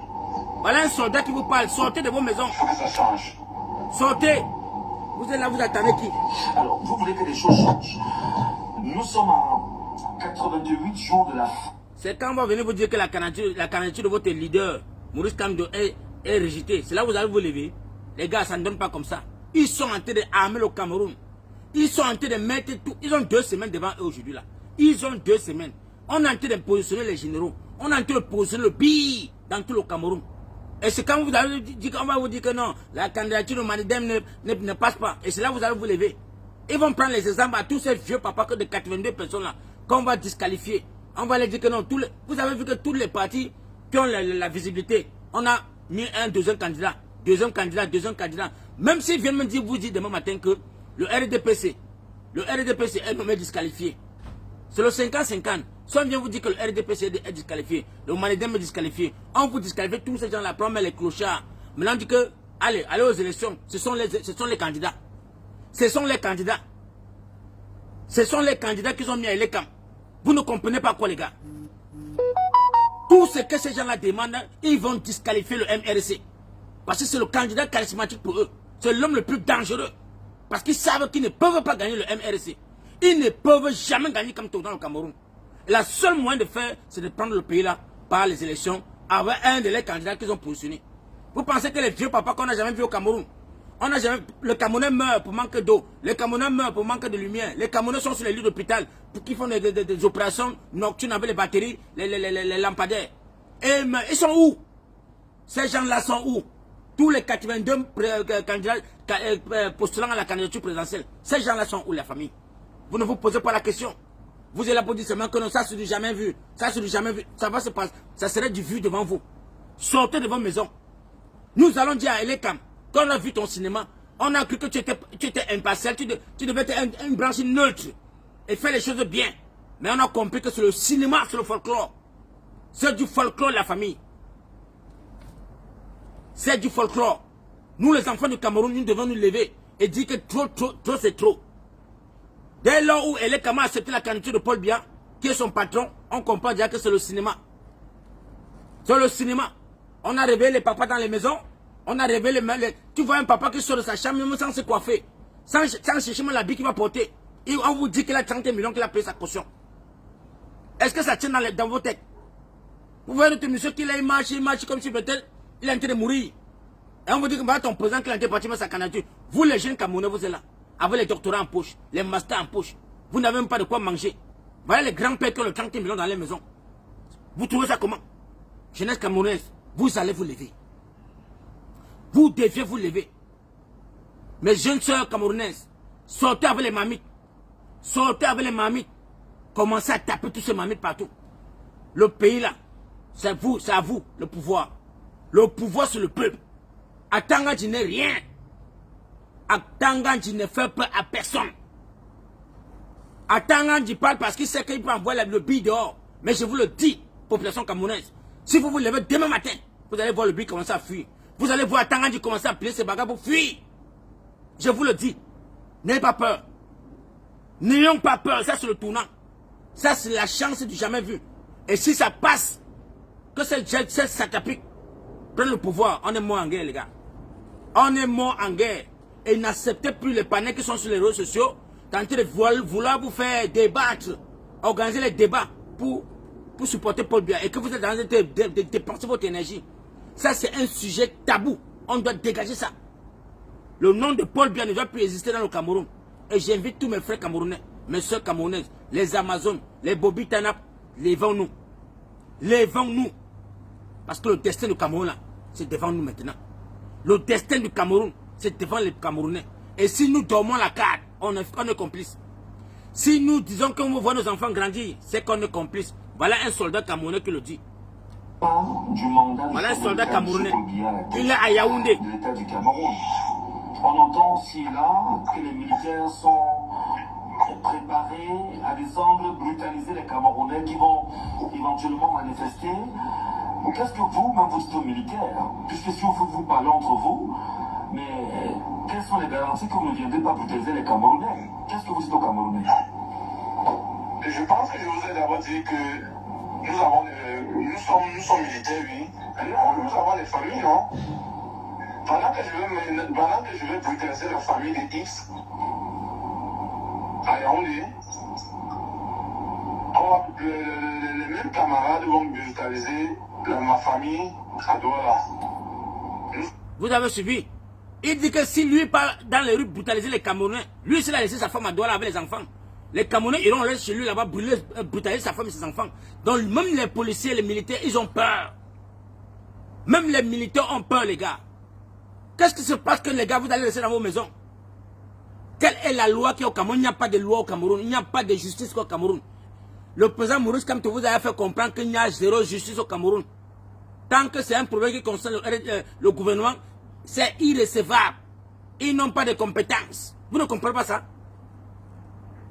Voilà un soldat qui vous parle, sortez de vos maisons. Il faut que ça change. Sortez. Vous êtes là, vous attendez qui? Alors, vous voulez que les choses changent. Nous sommes à 88 jours de la fin. C'est quand on va venir vous dire que la candidature de votre leader, Maurice Kamto, est rejetée. C'est là que vous allez vous lever. Les gars, ça ne donne pas comme ça. Ils sont en train d'armer le Cameroun. Ils sont en train de mettre tout. Ils ont 2 semaines devant eux aujourd'hui là. Ils ont 2 semaines. On est en train de positionner les généraux. On est en train de positionner le pire dans tout le Cameroun. Et c'est quand vous allez dire qu'on va vous dire que non, la candidature de Manidem ne passe pas. Et c'est là que vous allez vous lever. Ils vont prendre les exemples à tous ces vieux papas de 82 personnes là, qu'on va disqualifier. On va leur dire que non, vous avez vu que tous les partis qui ont la visibilité, on a mis un deuxième candidat. Même s'ils viennent me dire, vous dire demain matin que le RDPC est nommé disqualifié. C'est le 50-50. Si on vient vous dire que le RDPC est disqualifié, le Manidem est disqualifié, on vous disqualifie tous ces gens-là, on met les clochards. Maintenant on dit que, allez aux élections, ce sont les candidats. Ce sont les candidats. Ce sont les candidats qui sont mis à l'écran. Vous ne comprenez pas quoi, les gars. Tout ce que ces gens-là demandent, ils vont disqualifier le MRC. Parce que c'est le candidat charismatique pour eux. C'est l'homme le plus dangereux. Parce qu'ils savent qu'ils ne peuvent pas gagner le MRC. Ils ne peuvent jamais gagner comme tout dans le Cameroun. Et la seule moyen de faire, c'est de prendre le pays là par les élections avec un de les candidats qu'ils ont positionné. Vous pensez que les vieux papas qu'on n'a jamais vu au Cameroun, le Camerounais meurt pour manque d'eau, les Camerounais meurent pour manque de lumière, les Camerounais sont sur les lits d'hôpital pour qu'ils font des opérations nocturnes avec les batteries, les lampadaires. Et ils sont où? Ces gens-là sont où? Tous les 82 candidats postulant à la candidature présidentielle, ces gens-là sont où, la famille? Vous ne vous posez pas la question. Vous êtes là pour dire seulement que non, ça c'est du jamais vu. Ça c'est du jamais vu. Ça va se passer. Ça serait du vu devant vous. Sortez de vos maisons. Nous allons dire à Elekam, quand on a vu ton cinéma, on a cru que tu étais impartial, tu devais être une branche neutre et faire les choses bien. Mais on a compris que c'est le cinéma, c'est le folklore. C'est du folklore, la famille. C'est du folklore. Nous, les enfants du Cameroun, nous devons nous lever et dire que trop, c'est trop. Dès lors où Elekam a accepté la candidature de Paul Biya, qui est son patron, on comprend déjà que c'est le cinéma. C'est le cinéma. On a réveillé les papas dans les maisons. On a réveillé tu vois un papa qui sort de sa chambre même sans se coiffer. Sans chercher même l'habit qu'il va porter. Et on vous dit qu'il a 30 millions qu'il a payé sa caution. Est-ce que ça tient dans vos têtes? Vous voyez notre monsieur qui là, il marche comme si peut-être il est en train de mourir. Et on vous dit que ton président qui a été parti mettre sa candidature. Vous les jeunes Camerounais, vous êtes là. Avec les doctorats en poche, les masters en poche. Vous n'avez même pas de quoi manger. Voilà les grands-pères qui ont le 30 millions dans les maisons. Vous trouvez ça comment? Jeunesse camerounaise, vous allez vous lever. Vous deviez vous lever. Mes jeunes soeurs camerounaises, sortez avec les mamites. Sortez avec les mamites. Commencez à taper tous ces mamites partout. Le pays là, c'est à vous, le pouvoir. Le pouvoir c'est le peuple. À Tanga, tu n'es rien. À Tanga, tu ne fais peur à personne. À Tanga, tu parles parce qu'il sait qu'il peut envoyer le billet dehors. Mais je vous le dis, population camerounaise, si vous vous levez demain matin, vous allez voir le billet commencer à fuir. Vous allez voir Tanga commencer à plier ses bagages pour fuir. Je vous le dis. N'ayez pas peur. N'ayons pas peur. Ça, c'est le tournant. Ça, c'est la chance du jamais vu. Et si ça passe, que cette satapique prenne le pouvoir, on est mort en guerre, les gars. On est mort en guerre. Et n'acceptez plus les panneaux qui sont sur les réseaux sociaux, tenter de vouloir vous faire débattre, organiser les débats pour supporter Paul Biya. Et que vous êtes en train de dépenser votre énergie. Ça, c'est un sujet tabou. On doit dégager ça. Le nom de Paul Biya ne doit plus exister dans le Cameroun. Et j'invite tous mes frères camerounais, mes soeurs camerounaises, les Amazones, les Bobby Tanap, levons-nous. Levons-nous. Parce que le destin du Cameroun, là, c'est devant nous maintenant. Le destin du Cameroun, c'est devant les Camerounais. Et si nous dormons la carte, on est complice. Si nous disons qu'on veut voir nos enfants grandir, c'est qu'on est complice. Voilà un soldat camerounais qui le dit. Voilà un soldat camerounais. Il est à Yaoundé. De l'État du Cameroun. On entend aussi là que les militaires sont préparés à descendre, brutaliser les Camerounais qui vont éventuellement manifester. Qu'est-ce que vous-même vous dites aux militaires? Puisque si vous parlez entre vous, mais quelles sont les garanties que vous ne viendrez pas brutaliser les Camerounais? Qu'est-ce que vous dites aux Camerounais? Je pense que je vous ai d'abord dit que nous sommes militaires, oui. Nous avons des familles, non? Pendant que je vais brutaliser la famille de X à Yaoundé, les mêmes camarades vont brutaliser ma famille à Douala. Vous avez suivi? Il dit que si lui part dans les rues brutaliser les Camerounais, lui s'il a laissé sa femme à Douala avec les enfants. Les Camerounais iront aller chez lui là-bas, brûler, brutaliser sa femme et ses enfants. Donc même les policiers, les militaires, ils ont peur. Même les militaires ont peur, les gars. Qu'est-ce qui se passe que les gars, vous allez rester dans vos maisons? Quelle est la loi qui est au Cameroun? Il n'y a pas de loi au Cameroun. Il n'y a pas de justice au Cameroun. Le président Maurice Kamto vous a fait comprendre qu'il y a zéro justice au Cameroun. Tant que c'est un problème qui concerne le gouvernement, c'est irrécevable. Ils n'ont pas de compétences. Vous ne comprenez pas ça?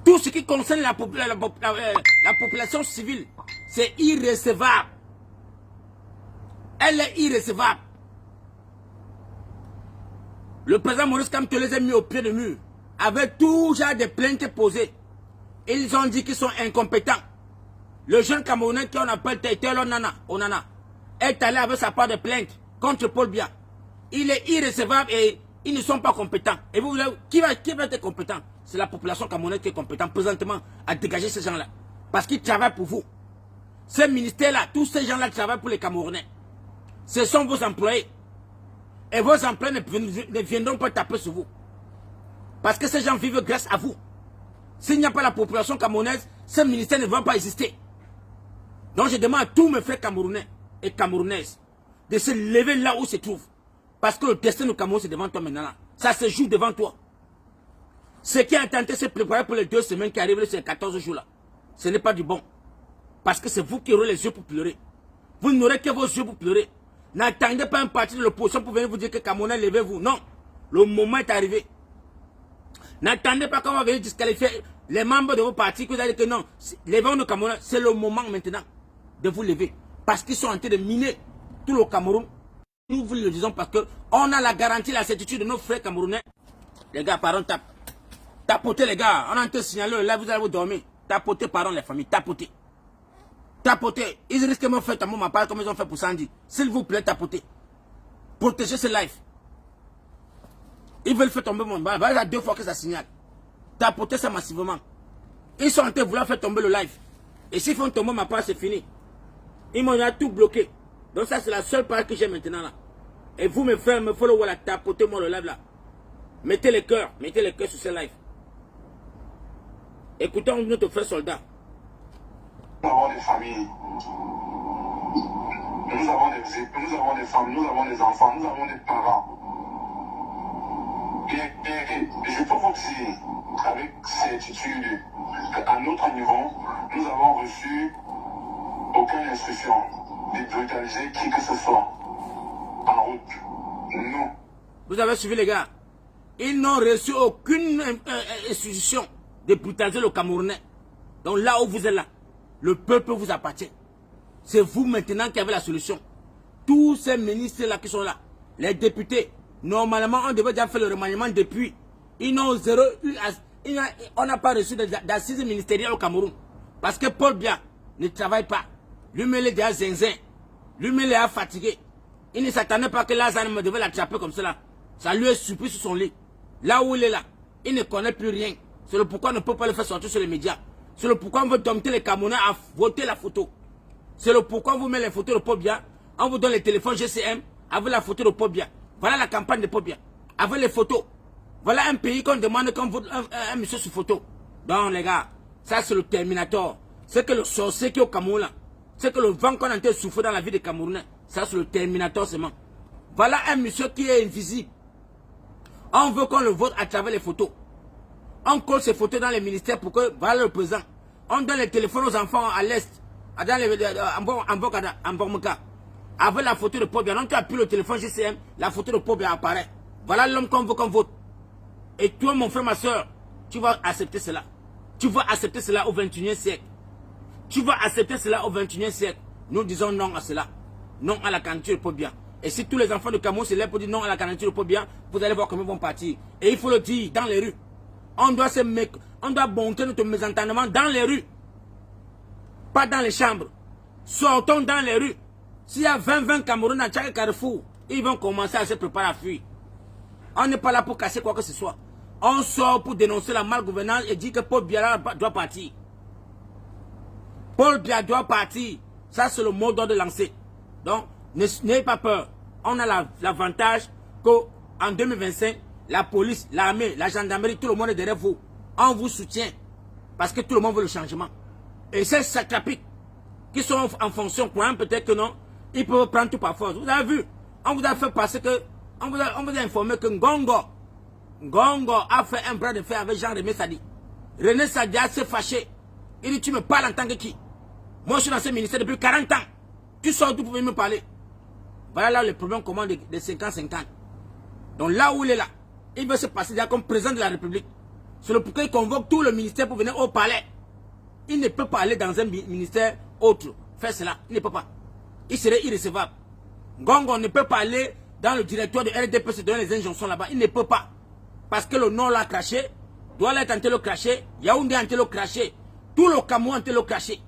Tout ce qui concerne la population civile, c'est irrécevable. Elle est irrécevable. Le président Maurice Kamto les a mis au pied du mur, avec tout genre de plaintes posées. Ils ont dit qu'ils sont incompétents. Le jeune Camerounais qu'on appelle Taïtelo Onana est allé avec sa part de plainte contre Paul Biya. Il est irrécevable et ils ne sont pas compétents. Et vous voulez, qui va être compétent? C'est la population camerounaise qui est compétente présentement à dégager ces gens-là. Parce qu'ils travaillent pour vous. Ces ministères-là, tous ces gens-là travaillent pour les Camerounais. Ce sont vos employés. Et vos employés ne viendront pas taper sur vous. Parce que ces gens vivent grâce à vous. S'il n'y a pas la population camerounaise, ces ministères ne vont pas exister. Donc je demande à tous mes frères camerounais et camerounaises de se lever là où ils se trouvent. Parce que le destin du Cameroun, c'est devant toi maintenant. Là. Ça se joue devant toi. Ce qui a tenté de se préparer pour les 2 semaines qui arrivent, ces 14 jours-là, ce n'est pas du bon. Parce que c'est vous qui aurez les yeux pour pleurer. Vous n'aurez que vos yeux pour pleurer. N'attendez pas un parti de l'opposition pour venir vous dire que Camerounais, levez-vous. Non. Le moment est arrivé. N'attendez pas qu'on va venir disqualifier les membres de vos partis, que vous allez dire que non, levez-vous le Cameroun. C'est le moment maintenant de vous lever. Parce qu'ils sont en train de miner tout le Cameroun. Nous vous le disons parce qu'on a la garantie, la certitude de nos frères camerounais. Les gars, pardon, tapotez les gars. On a en train de signaler, là vous allez vous dormir. Tapotez, pardon les familles, tapotez. Tapotez. Ils risquent de me faire tambour ma part comme ils ont fait pour Sandy. S'il vous plaît, tapotez. Protégez ce live. Ils veulent faire tomber mon bar. Il y a 2 fois que ça signale. Tapotez ça massivement. Ils sont en train de vouloir faire tomber le live. Et s'ils font tomber ma part, c'est fini. Ils m'ont tout bloqué. Donc ça, c'est la seule part que j'ai maintenant là. Et vous, mes frères, me follow, voilà, tapotez-moi le live là. Mettez les cœurs sur ce live. Écoutons notre frère soldat. Nous avons des familles. Nous avons des époux, nous avons des femmes, nous avons des enfants, nous avons des parents. Et je peux vous dire avec certitude qu'à notre niveau, nous avons reçu aucune instruction de brutaliser qui que ce soit en route. Non. Vous avez suivi les gars. Ils n'ont reçu aucune instruction de brutaliser le Camerounais. Donc là où vous êtes là, le peuple vous appartient. C'est vous maintenant qui avez la solution. Tous ces ministres là qui sont là, les députés, normalement on devait déjà faire le remaniement depuis. Ils n'ont zéro eu. On n'a pas reçu d'assises ministérielles au Cameroun. Parce que Paul Biya ne travaille pas. Lui-même il est déjà zinzin. Lui-même il est fatigué. Il ne s'attendait pas que Lazare me devait l'attraper comme cela. Ça lui est surpris sur son lit. Là où il est là, il ne connaît plus rien. C'est le pourquoi on ne peut pas le faire sortir sur les médias. C'est le pourquoi on veut dompter les Camerounais à voter la photo. C'est le pourquoi on vous met les photos de Paul Biya. On vous donne les téléphones GCM avec la photo de Paul Biya. Voilà la campagne de Paul Biya. Avec les photos. Voilà un pays qu'on demande qu'on vote un monsieur sur photo. Donc les gars, ça c'est le Terminator. C'est que le sorcier qui est au Cameroun là. C'est que le vent qu'on a en train de souffrir dans la vie des Camerounais. Ça c'est le Terminator seulement. Voilà un monsieur qui est invisible. On veut qu'on le vote à travers les photos. On colle ces photos dans les ministères pour que, voilà le président. On donne les téléphones aux enfants à l'Est, en Bormuka. Avec la photo de Paul Biya. Donc tu appuies le téléphone GCM, la photo de Paul Biya apparaît. Voilà l'homme qu'on veut qu'on vote. Et toi, mon frère, ma soeur, tu vas accepter cela. Tu vas accepter cela au 21e siècle. Tu vas accepter cela au 21e siècle. Nous disons non à cela. Non à la candidature de Paul Biya. Et si tous les enfants de Cameroun se lèvent pour dire non à la candidature de Paul Biya, vous allez voir comment ils vont partir. Et il faut le dire dans les rues. On doit monter notre mésentendement dans les rues. Pas dans les chambres. Sortons dans les rues. S'il y a 20 Camerounais à chaque carrefour, ils vont commencer à se préparer à fuir. On n'est pas là pour casser quoi que ce soit. On sort pour dénoncer la malgouvernance et dire que Paul Biya doit partir. Paul Biya doit partir. Ça, c'est le mot d'ordre lancé. Donc, n'ayez pas peur. On a l'avantage qu'en 2025, la police, l'armée, la gendarmerie, tout le monde est derrière vous. On vous soutient. Parce que tout le monde veut le changement. Et ces satrapiques qui sont en fonction, croyant peut-être que non, ils peuvent prendre tout par force. Vous avez vu, on vous a fait passer que, on vous a informé que Ngongo a fait un bras de fer avec Jean-René Sadi. René Sadi a s'est fâché. Il dit, tu me parles en tant que qui? Moi, je suis dans ce ministère depuis 40 ans. Tu sors d'où pour venir me parler? Voilà là le problème commun de 50-50. Donc là où il est là, il veut se passer déjà comme président de la République. C'est le pourquoi il convoque tout le ministère pour venir au palais. Il ne peut pas aller dans un ministère autre. Faire cela, il ne peut pas. Il serait irrécevable. Ngongo ne peut pas aller dans le directoire de RDP se donner les injonctions là-bas. Il ne peut pas. Parce que le nom l'a craché. Douala est en train de le cracher. Yaoundé est en train de le cracher. Tout le Cameroun est en train de le cracher.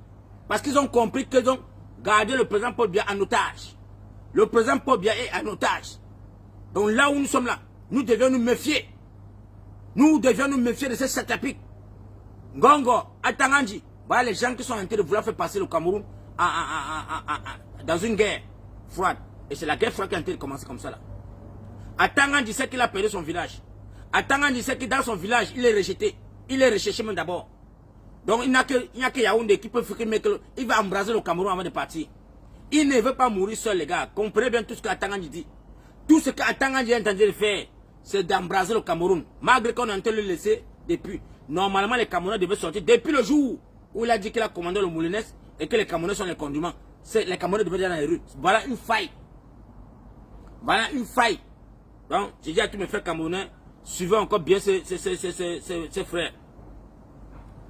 Parce qu'ils ont compris qu'ils ont gardé le président Paul Biya en otage. Le président Paul Biya est en otage. Donc là où nous sommes là, nous devions nous méfier. Nous devions nous méfier de ces satrapiques. Ngongo, Atanganji. Voilà les gens qui sont en train de vouloir faire passer le Cameroun dans une guerre froide. Et c'est la guerre froide qui est en train de commencer comme ça là. Atanganji sait qu'il a perdu son village. Atanganji sait que dans son village, il est rejeté. Il est recherché même d'abord. Donc il n'y a que Yaoundé qui peut faire qu'il va embraser le Cameroun avant de partir. Il ne veut pas mourir seul les gars. Comprenez bien tout ce qu'Atanganji dit. Tout ce qu'Atanganji est en train de faire, c'est d'embraser le Cameroun. Malgré qu'on est en train de le laisser depuis. Normalement, les Camerounais devaient sortir depuis le jour où il a dit qu'il a commandé le Moulinès et que les Camerounais sont les condiments. Les Camerounais devaient aller dans les rues. Voilà une faille. Voilà une faille. Donc, j'ai dit à tous mes frères Camerounais, suivez encore bien ces frères.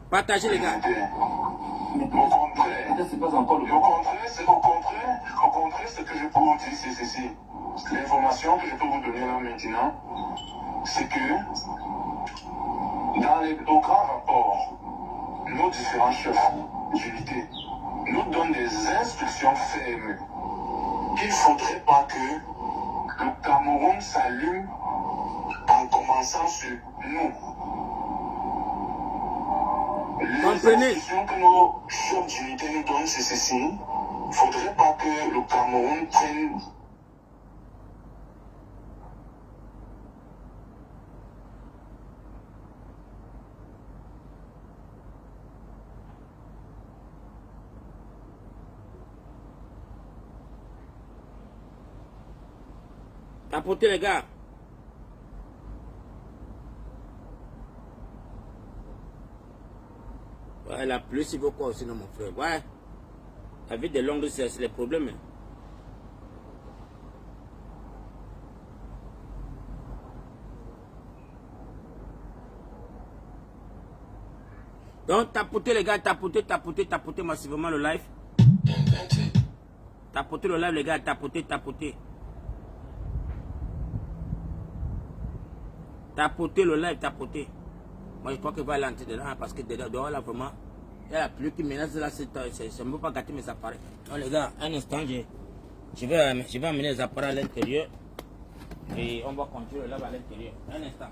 Partagez les gars. Au contraire, ce que je peux vous dire, c'est ceci. L'information que je peux vous donner là maintenant, c'est que au grand rapport, nos différents chefs d'unité nous donnent des instructions fermes qu'il ne faudrait pas que le Cameroun s'allume en commençant sur nous. Les instructions que nos chefs d'unité nous donnent, c'est ceci. Il ne faudrait pas que le Cameroun prenne Tapotez les gars. Ouais, la pluie, il faut quoi aussi, non, mon frère. Ouais. La vie des longues, c'est les problèmes. Hein. Donc, tapotez les gars, tapotez massivement le live. Tapotez le live, les gars, tapotez. Tapotez le live, tapotez. Moi, je crois que va aller entrer dedans parce que dehors, là, vraiment, il y a la pluie qui menace là, ça ne peut pas gâter mes appareils. Donc, les gars, un instant, je vais amener les appareils à l'intérieur et on va continuer le live à l'intérieur. Un instant.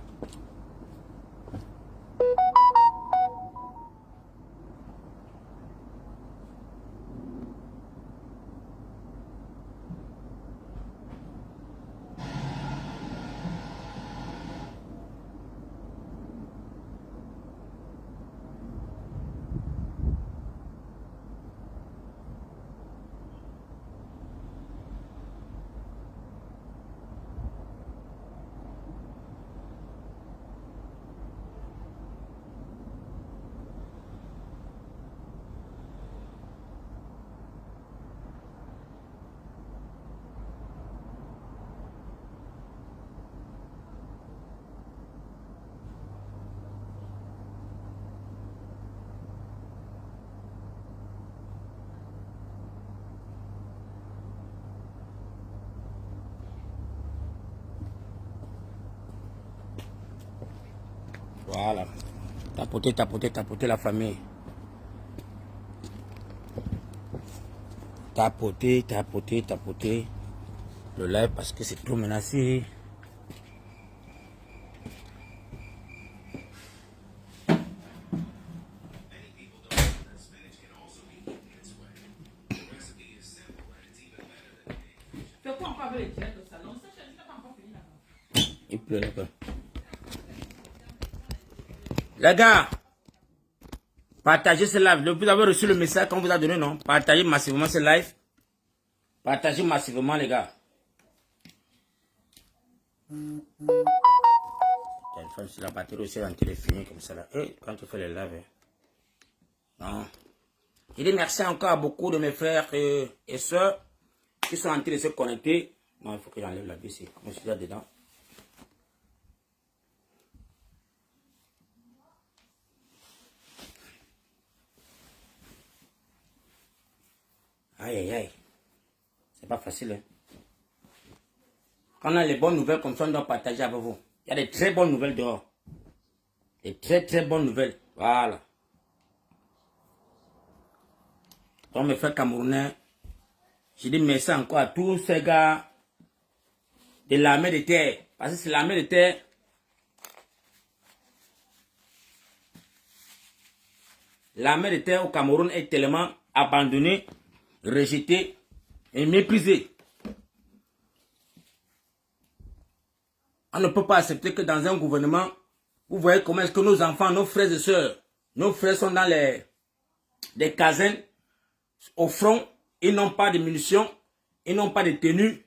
Voilà. Tapotez la famille. Tapotez le live parce que c'est trop menacé. Il pleut là-bas. Les gars, Partagez ce live. Vous avez reçu le message qu'on vous a donné, non? Partagez massivement ce live. Partagez massivement, les gars. La batterie aussi est en train de finir comme ça là. Et quand tu fais les lives. Non. Je dis merci encore à beaucoup de mes frères et soeurs qui sont en train de se connecter. Non, il faut que j'enlève la vis. Je suis déjà dedans. Aïe, aïe, aïe. C'est pas facile. Hein? Quand on a les bonnes nouvelles comme ça, on doit partager avec vous. Il y a des très bonnes nouvelles dehors. Des très très bonnes nouvelles. Voilà. Donc mes frères camerounais, je dis merci encore à tous ces gars de l'armée de terre. Parce que c'est l'armée de terre. L'armée de terre au Cameroun est tellement abandonnée, rejetée et méprisée. On ne peut pas accepter que dans un gouvernement, vous voyez comment est-ce que nos enfants, nos frères et sœurs, nos frères sont dans des casernes, au front, ils n'ont pas de munitions, ils n'ont pas de tenues,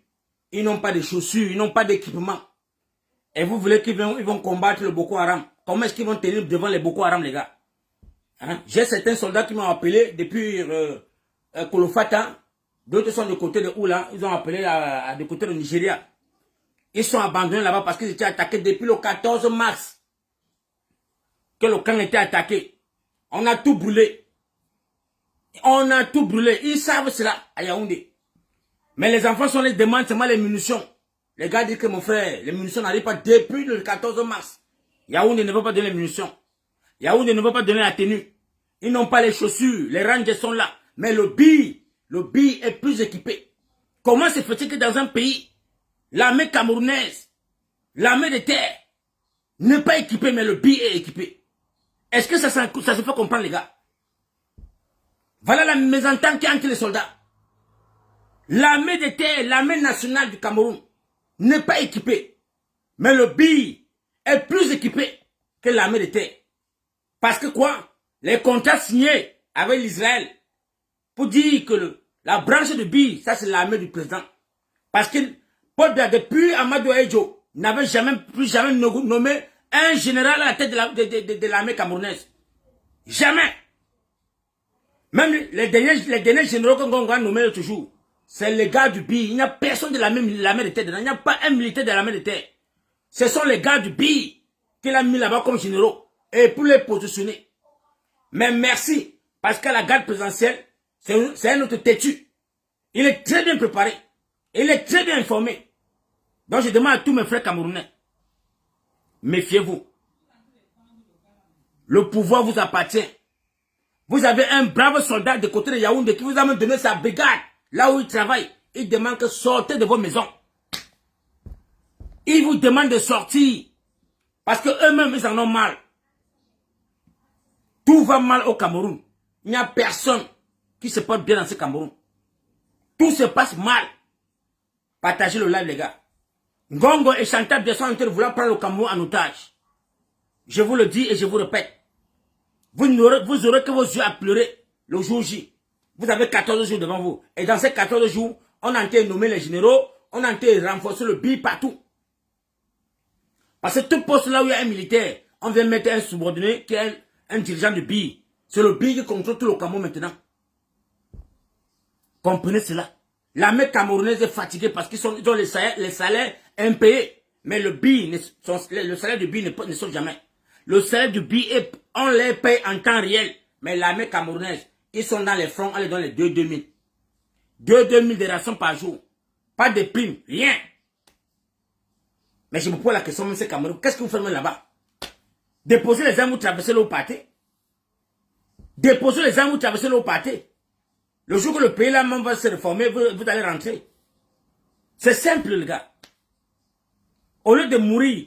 ils n'ont pas de chaussures, ils n'ont pas d'équipement. Et vous voulez qu'ils vont combattre le Boko Haram. Comment est-ce qu'ils vont tenir devant les Boko Haram, les gars? Hein? J'ai certains soldats qui m'ont appelé depuis Kolofata, d'autres sont de côté de Oula, ils ont appelé de côté de Nigeria. Ils sont abandonnés là-bas parce qu'ils étaient attaqués depuis le 14 mars. Que le camp était attaqué. On a tout brûlé. On a tout brûlé. Ils savent cela à Yaoundé. Mais les enfants sont les demandent seulement les munitions. Les gars disent que mon frère, les munitions n'arrivent pas depuis le 14 mars. Yaoundé ne veut pas donner les munitions. Yaoundé ne veut pas donner la tenue. Ils n'ont pas les chaussures. Les rangers sont là. Mais le BI est plus équipé. Comment se fait-il que dans un pays, l'armée camerounaise, l'armée de terre, n'est pas équipée, mais le BI est équipé? Est-ce que ça se fait comprendre, les gars? Voilà la mésentente qui est entre les soldats. L'armée de terre, l'armée nationale du Cameroun, n'est pas équipée. Mais le BI est plus équipé que l'armée de terre. Parce que quoi? Les contrats signés avec l'Israël pour dire que la branche de BI, ça c'est l'armée du président. Parce que Paul Biya, depuis Amadou Ejo, n'avait plus jamais nommé un général à la tête de l'armée camerounaise. Jamais. Même les derniers généraux qu'on a nommés toujours, c'est les gars du BI. Il n'y a personne de l'armée de terre dedans. Il n'y a pas un militaire de l'armée de terre. Ce sont les gars du BI qu'il a mis là-bas comme généraux. Et pour les positionner. Mais merci. Parce que la garde présidentielle, c'est un autre têtu. Il est très bien préparé. Il est très bien informé. Donc je demande à tous mes frères camerounais. Méfiez-vous. Le pouvoir vous appartient. Vous avez un brave soldat de côté de Yaoundé qui vous a même donné sa brigade. Là où il travaille. Il demande que sortez de vos maisons. Il vous demande de sortir. Parce que eux-mêmes, ils en ont mal. Tout va mal au Cameroun. Il n'y a personne qui se porte bien dans ce Cameroun. Tout se passe mal. Partagez le live, les gars. Ngongo et Chantal Biya sont en train de vouloir prendre le Cameroun en otage. Je vous le dis et je vous répète. Vous aurez que vos yeux à pleurer le jour J. Vous avez 14 jours devant vous. Et dans ces 14 jours, on a été nommer les généraux, on a été renforcer le BI partout. Parce que tout poste là où il y a un militaire, on vient mettre un subordonné qui est un dirigeant du BI. C'est le BI qui contrôle tout le Cameroun maintenant. Comprenez cela. L'armée camerounaise est fatiguée parce qu'ils ont les salaires impayés. Mais le BI, le salaire du BI ne sort jamais. Le salaire du BI, on les paye en temps réel. Mais l'armée camerounaise, ils sont dans les fronts, on les donne les 2-2000. 2-2000 de rations par jour. Pas de primes, rien. Mais je me pose la question, M. Cameroun, qu'est-ce que vous faites là-bas? Déposez les armes, vous traversez l'eau pâté. Déposez les armes, vous traversez l'eau pâté. Le jour que le pays là même va se réformer, vous allez rentrer. C'est simple, les gars. Au lieu de mourir,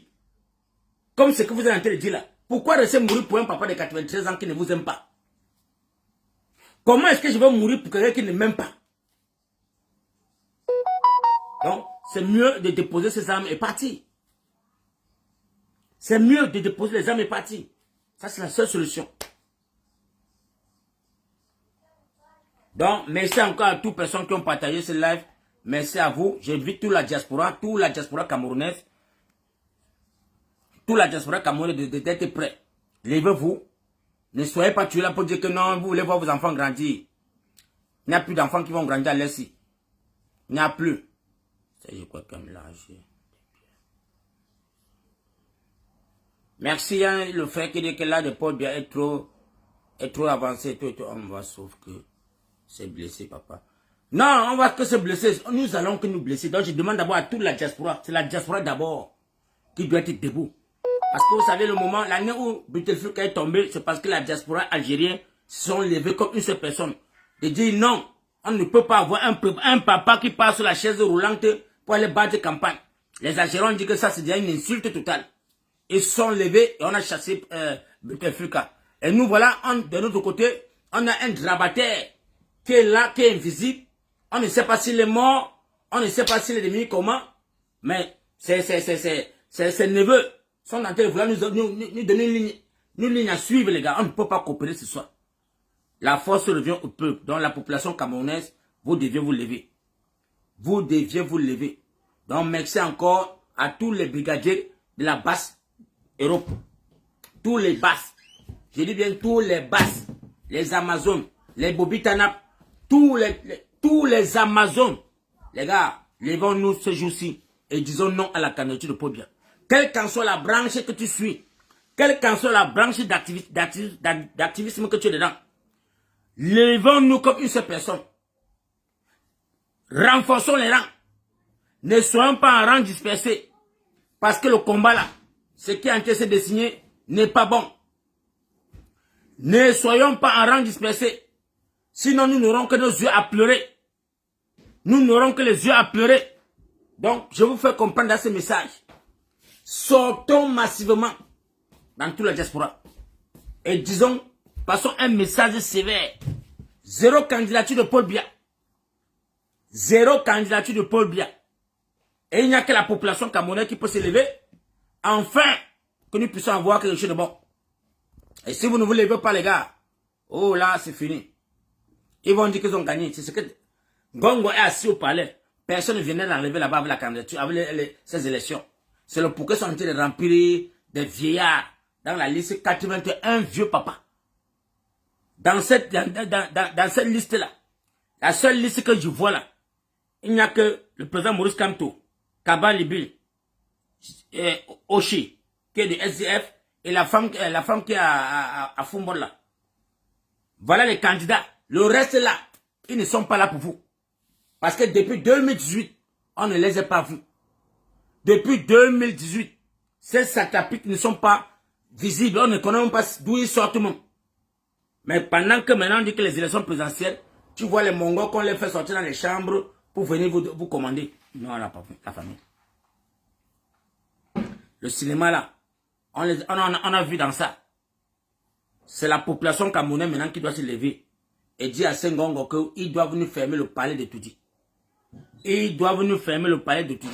comme ce que vous êtes en train de dire là, pourquoi rester mourir pour un papa de 93 ans qui ne vous aime pas? Comment est-ce que je vais mourir pour quelqu'un qui ne m'aime pas? Donc, c'est mieux de déposer ses armes et partir. C'est mieux de déposer les armes et partir. Ça, c'est la seule solution. Donc, merci encore à toutes les personnes qui ont partagé ce live. Merci à vous. J'invite toute la diaspora camerounaise, d'être prêt. Levez-vous. Ne soyez pas tués là pour dire que non, vous voulez voir vos enfants grandir. Il n'y a plus d'enfants qui vont grandir à l'Est. Il n'y a plus. Ça, je crois comme là. Merci, hein, le frère qui dit que là, de Paul Biya est trop avancé. On va sauf que c'est blessé, papa. Non, on va que se blesser. Nous allons que nous blesser. Donc, je demande d'abord à toute la diaspora. C'est la diaspora d'abord qui doit être debout. Parce que vous savez, le moment, l'année où Bouteflika est tombé, c'est parce que la diaspora algérienne se sont levés comme une seule personne. De dire non, on ne peut pas avoir un papa qui passe sur la chaise roulante pour aller battre campagne. Les Algériens ont dit que ça, c'est déjà une insulte totale. Ils se sont levés et on a chassé Bouteflika. Et nous, voilà, de notre côté, on a un grabataire qui est là, qui est invisible. On ne sait pas s'il est mort, on ne sait pas s'il est devenu comment, mais ses neveux sont en train de vouloir nous donner une ligne à suivre, les gars. On ne peut pas coopérer ce soir. La force revient au peuple. Donc la population camerounaise, vous deviez vous lever. Vous deviez vous lever. Donc merci encore à tous les brigadiers de la basse Europe. Tous les basses. Je dis bien tous les basses. Les Amazones, les Bobitanap, tous les Amazones. Les gars, levons-nous ce jour-ci et disons non à la candidature de Paul Biya. Quelle qu'en soit la branche que tu suis, quelle qu'en soit la branche d'activisme que tu es dedans, levons-nous comme une seule personne. Renforçons les rangs. Ne soyons pas en rang dispersé. Parce que le combat là, ce qui est en train de se dessiner, n'est pas bon. Ne soyons pas en rang dispersé. Sinon, nous n'aurons que nos yeux à pleurer. Nous n'aurons que les yeux à pleurer. Donc, je vous fais comprendre dans ce message. Sortons massivement dans toute la diaspora. Et disons, passons un message sévère. Zéro candidature de Paul Biya. Zéro candidature de Paul Biya. Et il n'y a que la population camerounaise qui peut se lever. Enfin, que nous puissions avoir quelque chose de bon. Et si vous ne vous levez pas, les gars, oh là, c'est fini. Ils vont dire qu'ils ont gagné. C'est ce que Gongo est assis au palais. Personne ne venait d'enlever là-bas avec la candidature, avec ces élections. C'est le pourquoi ils sont en train de remplir des vieillards dans la liste 81 vieux papa. Dans cette liste-là, la seule liste que je vois là, il n'y a que le président Maurice Kamto, Kaba Libil, Oshi, qui est de SDF, et la femme qui est à Fumbol là. Voilà les candidats. Le reste là, ils ne sont pas là pour vous. Parce que depuis 2018, on ne les a pas vus. Depuis 2018, ces satrapiques ne sont pas visibles. On ne connaît même pas d'où ils sortent même. Mais pendant que maintenant on dit que les élections présidentielles, tu vois les Mongols qu'on les fait sortir dans les chambres pour venir vous commander. Non, on n'a pas vu la famille. Le cinéma là, on a vu dans ça. C'est la population camerounaise maintenant qui doit se lever et dire à Senghor qu'il doit venir fermer le palais de Toudi. Il doit venir fermer le palais de Toudi.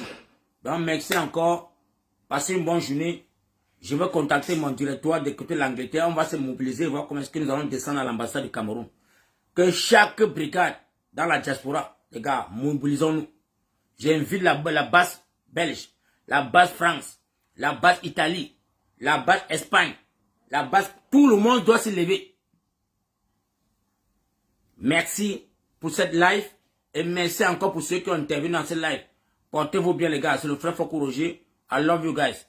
Donc merci encore. Passez une bonne journée. Je vais contacter mon directoire de côté de l'Angleterre. On va se mobiliser et voir comment est-ce que nous allons descendre à l'ambassade du Cameroun. Que chaque brigade dans la diaspora, les gars, mobilisons-nous. J'invite la base belge, la base France, la base Italie, la base Espagne, la base, tout le monde doit se lever. Merci pour cette live et merci encore pour ceux qui ont intervenu dans cette live. Portez-vous bien les gars, c'est le frère Foko Roger. I love you guys.